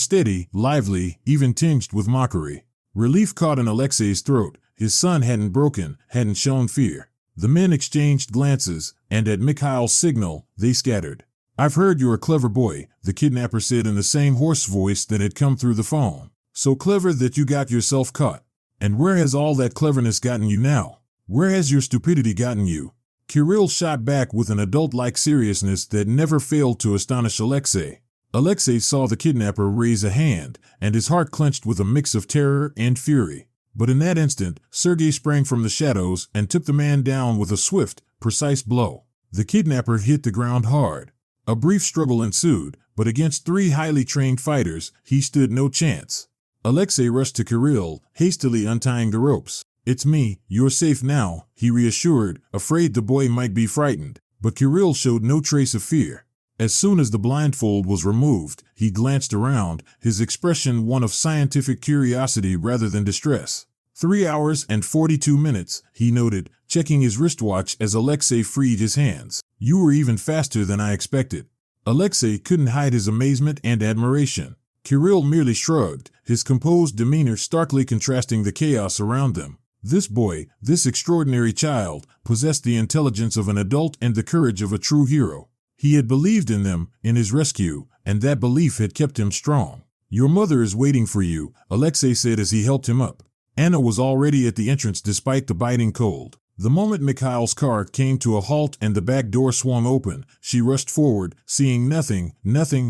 steady, lively, even tinged with mockery. Relief caught in Alexei's throat. His son hadn't shown fear. The men exchanged glances, and at Mikhail's signal, they scattered. I've heard you're a clever boy, the kidnapper said in the same hoarse voice that had come through the phone. So clever that you got yourself caught. And where has all that cleverness gotten you now? Where has your stupidity gotten you? Kirill shot back with an adult-like seriousness that never failed to astonish Alexei. Alexei saw the kidnapper raise a hand, and his heart clenched with a mix of terror and fury. But in that instant, Sergei sprang from the shadows and took the man down with a swift, precise blow. The kidnapper hit the ground hard. A brief struggle ensued, but against three highly trained fighters, he stood no chance. Alexei rushed to Kirill, hastily untying the ropes. It's me, you're safe now, he reassured, afraid the boy might be frightened. But Kirill showed no trace of fear. As soon as the blindfold was removed, he glanced around, his expression one of scientific curiosity rather than distress. 3 hours and 42 minutes, he noted, checking his wristwatch as Alexei freed his hands. You were even faster than I expected. Alexei couldn't hide his amazement and admiration. Kirill merely shrugged, his composed demeanor starkly contrasting the chaos around them. This boy, this extraordinary child, possessed the intelligence of an adult and the courage of a true hero. He had believed in them, in his rescue, and that belief had kept him strong. Your mother is waiting for you, Alexei said as he helped him up. Anna was already at the entrance despite the biting cold. The moment Mikhail's car came to a halt and the back door swung open, she rushed forward, seeing nothing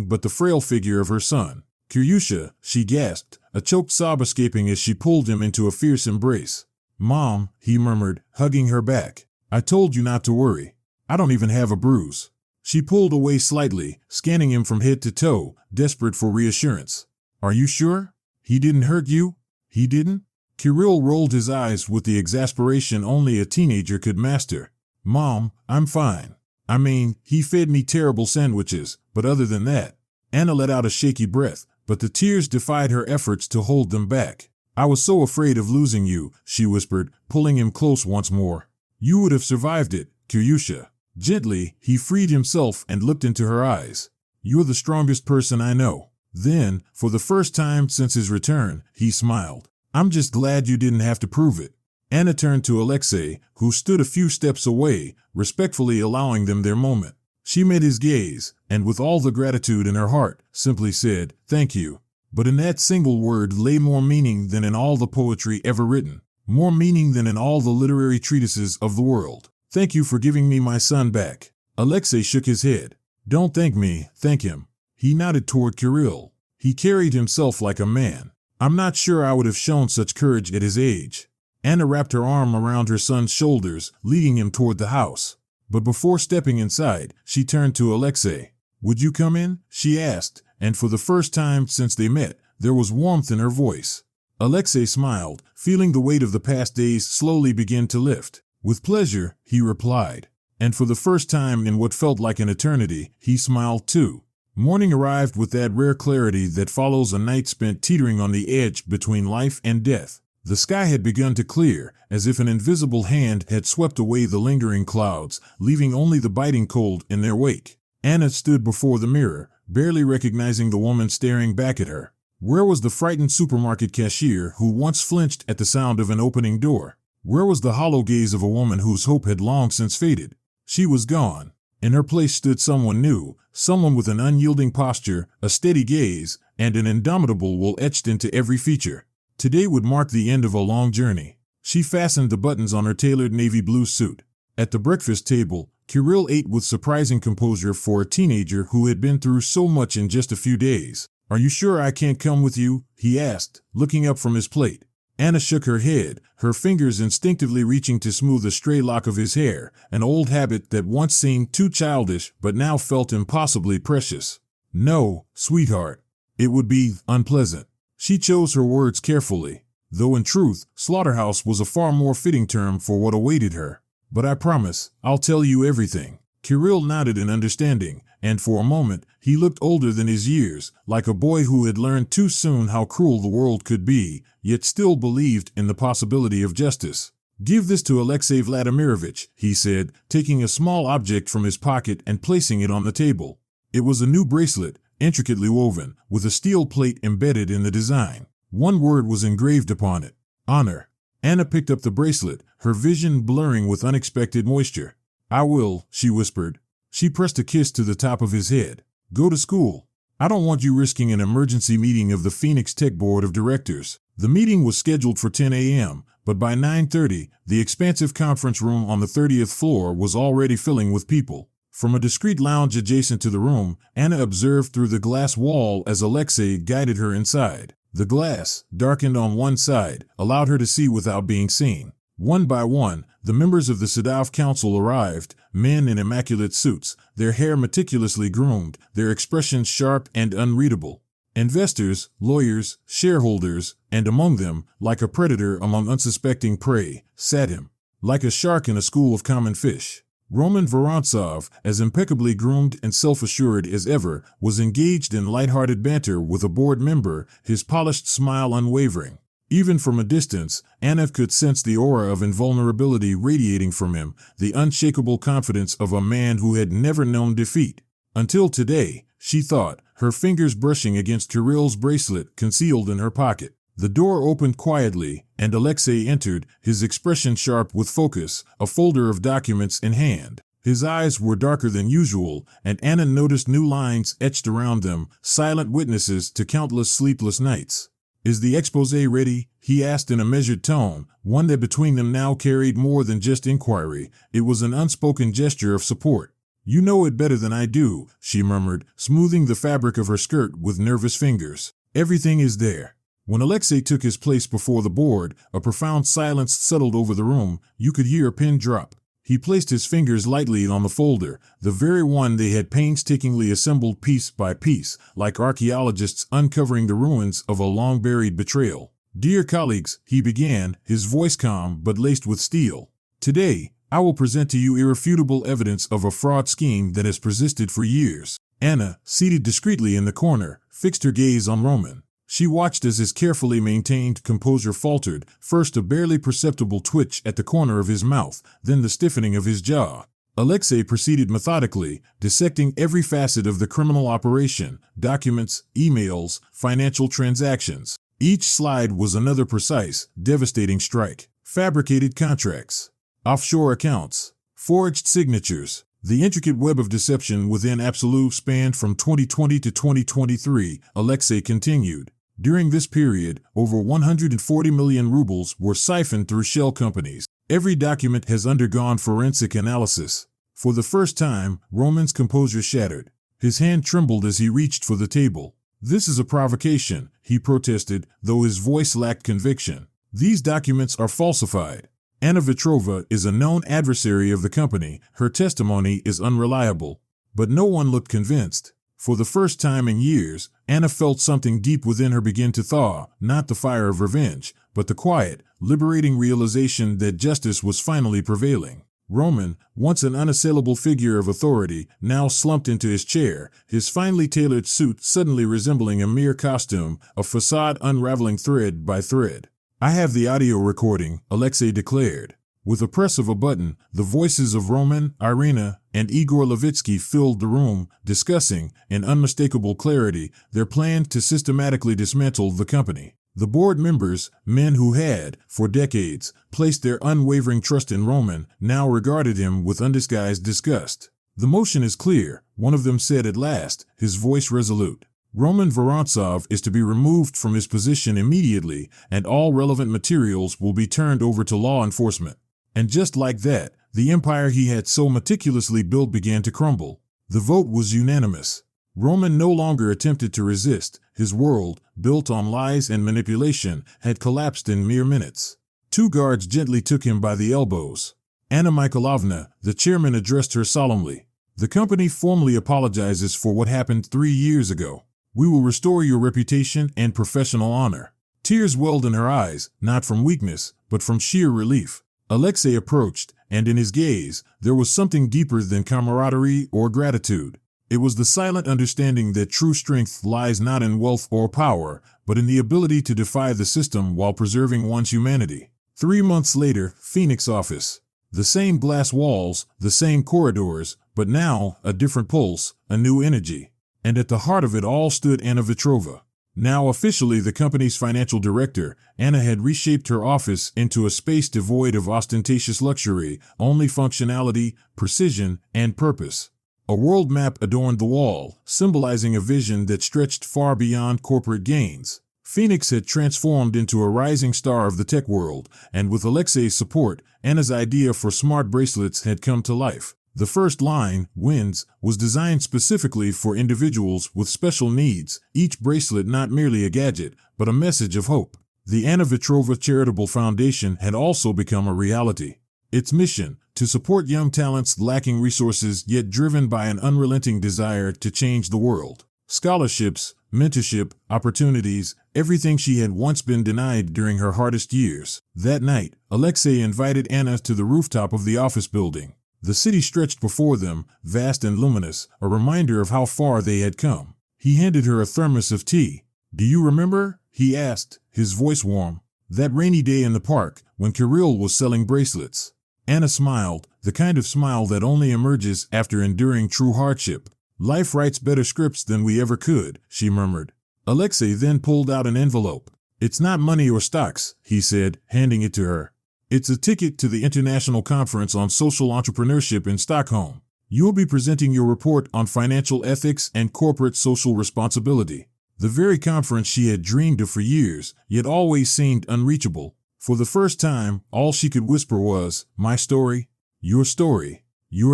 but the frail figure of her son. Kiryusha, she gasped, a choked sob escaping as she pulled him into a fierce embrace. Mom, he murmured, hugging her back. I told you not to worry. I don't even have a bruise. She pulled away slightly, scanning him from head to toe, desperate for reassurance. Are you sure? He didn't hurt you? He didn't? Kirill rolled his eyes with the exasperation only a teenager could master. Mom, I'm fine. I mean, he fed me terrible sandwiches, but other than that. Anna let out a shaky breath, but the tears defied her efforts to hold them back. I was so afraid of losing you, she whispered, pulling him close once more. You would have survived it, Kiryusha. Gently, he freed himself and looked into her eyes. You're the strongest person I know. Then, for the first time since his return, he smiled. I'm just glad you didn't have to prove it. Anna turned to Alexei, who stood a few steps away, respectfully allowing them their moment. She met his gaze, and with all the gratitude in her heart, simply said, "Thank you." But in that single word lay more meaning than in all the poetry ever written, more meaning than in all the literary treatises of the world. "Thank you for giving me my son back." Alexei shook his head. "Don't thank me, thank him." He nodded toward Kirill. He carried himself like a man. I'm not sure I would have shown such courage at his age. Anna wrapped her arm around her son's shoulders, leading him toward the house. But before stepping inside, she turned to Alexei. "Would you come in?" she asked, and for the first time since they met, there was warmth in her voice. Alexei smiled, feeling the weight of the past days slowly begin to lift. "With pleasure," he replied. And for the first time in what felt like an eternity, he smiled too. Morning arrived with that rare clarity that follows a night spent teetering on the edge between life and death. The sky had begun to clear, as if an invisible hand had swept away the lingering clouds, leaving only the biting cold in their wake. Anna stood before the mirror, barely recognizing the woman staring back at her. Where was the frightened supermarket cashier who once flinched at the sound of an opening door? Where was the hollow gaze of a woman whose hope had long since faded? She was gone. In her place stood someone new, someone with an unyielding posture, a steady gaze, and an indomitable will etched into every feature. Today would mark the end of a long journey. She fastened the buttons on her tailored navy blue suit. At the breakfast table, Kirill ate with surprising composure for a teenager who had been through so much in just a few days. "Are you sure I can't come with you?" he asked, looking up from his plate. Anna shook her head, her fingers instinctively reaching to smooth a stray lock of his hair, an old habit that once seemed too childish but now felt impossibly precious. "No, sweetheart. It would be unpleasant." She chose her words carefully, though in truth, slaughterhouse was a far more fitting term for what awaited her. "But I promise, I'll tell you everything." Kirill nodded in understanding, and for a moment, he looked older than his years, like a boy who had learned too soon how cruel the world could be, yet still believed in the possibility of justice. "Give this to Alexei Vladimirovich," he said, taking a small object from his pocket and placing it on the table. It was a new bracelet, intricately woven, with a steel plate embedded in the design. One word was engraved upon it: honor. Anna picked up the bracelet, her vision blurring with unexpected moisture. "I will," she whispered. She pressed a kiss to the top of his head. "Go to school. I don't want you risking an emergency meeting of the Phoenix Tech Board of Directors." The meeting was scheduled for 10 a.m., but by 9:30, the expansive conference room on the 30th floor was already filling with people. From a discreet lounge adjacent to the room, Anna observed through the glass wall as Alexei guided her inside. The glass, darkened on one side, allowed her to see without being seen. One by one, the members of the Sadov Council arrived, men in immaculate suits, their hair meticulously groomed, their expressions sharp and unreadable. Investors, lawyers, shareholders, and among them, like a predator among unsuspecting prey, sat him. Like a shark in a school of common fish. Roman Vorontsov, as impeccably groomed and self-assured as ever, was engaged in light-hearted banter with a board member, his polished smile unwavering. Even from a distance, Anna could sense the aura of invulnerability radiating from him, the unshakable confidence of a man who had never known defeat. Until today, she thought, her fingers brushing against Kirill's bracelet concealed in her pocket. The door opened quietly, and Alexei entered, his expression sharp with focus, a folder of documents in hand. His eyes were darker than usual, and Anna noticed new lines etched around them, silent witnesses to countless sleepless nights. "Is the exposé ready?" he asked in a measured tone, one that between them now carried more than just inquiry. It was an unspoken gesture of support. "You know it better than I do," she murmured, smoothing the fabric of her skirt with nervous fingers. "Everything is there." When Alexei took his place before the board, a profound silence settled over the room. You could hear a pin drop. He placed his fingers lightly on the folder, the very one they had painstakingly assembled piece by piece, like archaeologists uncovering the ruins of a long-buried betrayal. "Dear colleagues," he began, his voice calm but laced with steel. "Today, I will present to you irrefutable evidence of a fraud scheme that has persisted for years. Anna, seated discreetly in the corner, fixed her gaze on Roman. She watched as his carefully maintained composure faltered, first a barely perceptible twitch at the corner of his mouth, then the stiffening of his jaw. Alexei proceeded methodically, dissecting every facet of the criminal operation: documents, emails, financial transactions. Each slide was another precise, devastating strike. Fabricated contracts, offshore accounts, forged signatures. The intricate web of deception within Absolute spanned from 2020 to 2023, Alexei continued. During this period, over 140 million rubles were siphoned through shell companies. Every document has undergone forensic analysis. For the first time, Roman's composure shattered. His hand trembled as he reached for the table. "This is a provocation," he protested, though his voice lacked conviction. "These documents are falsified. Anna Vetrova is a known adversary of the company. Her testimony is unreliable." But no one looked convinced. For the first time in years, Anna felt something deep within her begin to thaw, not the fire of revenge, but the quiet, liberating realization that justice was finally prevailing. Roman, once an unassailable figure of authority, now slumped into his chair, his finely tailored suit suddenly resembling a mere costume, a facade unraveling thread by thread. "I have the audio recording," Alexei declared. With a press of a button, the voices of Roman, Irina, and Igor Levitsky filled the room, discussing, in unmistakable clarity, their plan to systematically dismantle the company. The board members, men who had, for decades, placed their unwavering trust in Roman, now regarded him with undisguised disgust. "The motion is clear," one of them said at last, his voice resolute. "Roman Vorontsov is to be removed from his position immediately, and all relevant materials will be turned over to law enforcement." And just like that, the empire he had so meticulously built began to crumble. The vote was unanimous. Roman no longer attempted to resist. His world, built on lies and manipulation, had collapsed in mere minutes. Two guards gently took him by the elbows. "Anna Mikhailovna," the chairman addressed her solemnly, "the company formally apologizes for what happened 3 years ago. We will restore your reputation and professional honor." Tears welled in her eyes, not from weakness, but from sheer relief. Alexei approached, and in his gaze, there was something deeper than camaraderie or gratitude. It was the silent understanding that true strength lies not in wealth or power, but in the ability to defy the system while preserving one's humanity. 3 months later, Phoenix office. The same glass walls, the same corridors, but now a different pulse, a new energy. And at the heart of it all stood Anna Vetrova. Now officially the company's financial director, Anna had reshaped her office into a space devoid of ostentatious luxury, only functionality, precision, and purpose. A world map adorned the wall, symbolizing a vision that stretched far beyond corporate gains. Phoenix had transformed into a rising star of the tech world, and with Alexei's support, Anna's idea for smart bracelets had come to life. The first line, Wins, was designed specifically for individuals with special needs, each bracelet not merely a gadget, but a message of hope. The Anna Vetrova Charitable Foundation had also become a reality. Its mission, to support young talents lacking resources yet driven by an unrelenting desire to change the world. Scholarships, mentorship, opportunities, everything she had once been denied during her hardest years. That night, Alexei invited Anna to the rooftop of the office building. The city stretched before them, vast and luminous, a reminder of how far they had come. He handed her a thermos of tea. "Do you remember?" he asked, his voice warm. "That rainy day in the park, when Kirill was selling bracelets." Anna smiled, the kind of smile that only emerges after enduring true hardship. "Life writes better scripts than we ever could," she murmured. Alexei then pulled out an envelope. "It's not money or stocks," he said, handing it to her. "It's a ticket to the International Conference on Social Entrepreneurship in Stockholm. You'll be presenting your report on financial ethics and corporate social responsibility." The very conference she had dreamed of for years, yet always seemed unreachable. For the first time, all she could whisper was, "My story, your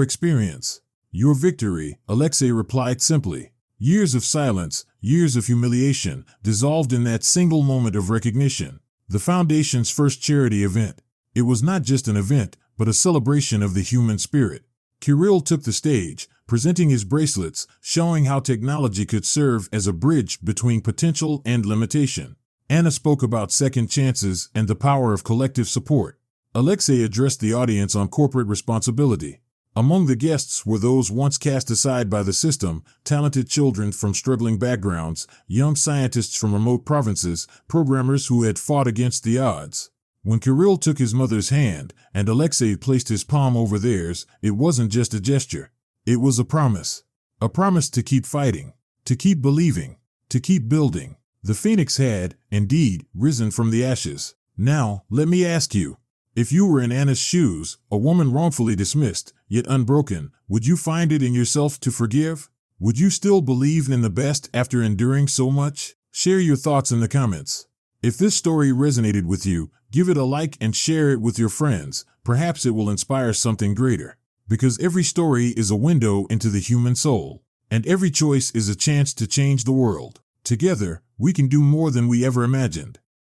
experience, your victory," Alexei replied simply. Years of silence, years of humiliation, dissolved in that single moment of recognition. The Foundation's first charity event. It was not just an event, but a celebration of the human spirit. Kirill took the stage, presenting his bracelets, showing how technology could serve as a bridge between potential and limitation. Anna spoke about second chances and the power of collective support. Alexei addressed the audience on corporate responsibility. Among the guests were those once cast aside by the system, talented children from struggling backgrounds, young scientists from remote provinces, programmers who had fought against the odds. When Kirill took his mother's hand and Alexei placed his palm over theirs, it wasn't just a gesture. It was a promise. A promise to keep fighting, to keep believing, to keep building. The phoenix had, indeed, risen from the ashes. Now, let me ask you, if you were in Anna's shoes, a woman wrongfully dismissed, yet unbroken, would you find it in yourself to forgive? Would you still believe in the best after enduring so much? Share your thoughts in the comments. If this story resonated with you, give it a like and share it with your friends. Perhaps it will inspire something greater. Because every story is a window into the human soul, and every choice is a chance to change the world. Together, we can do more than we ever imagined.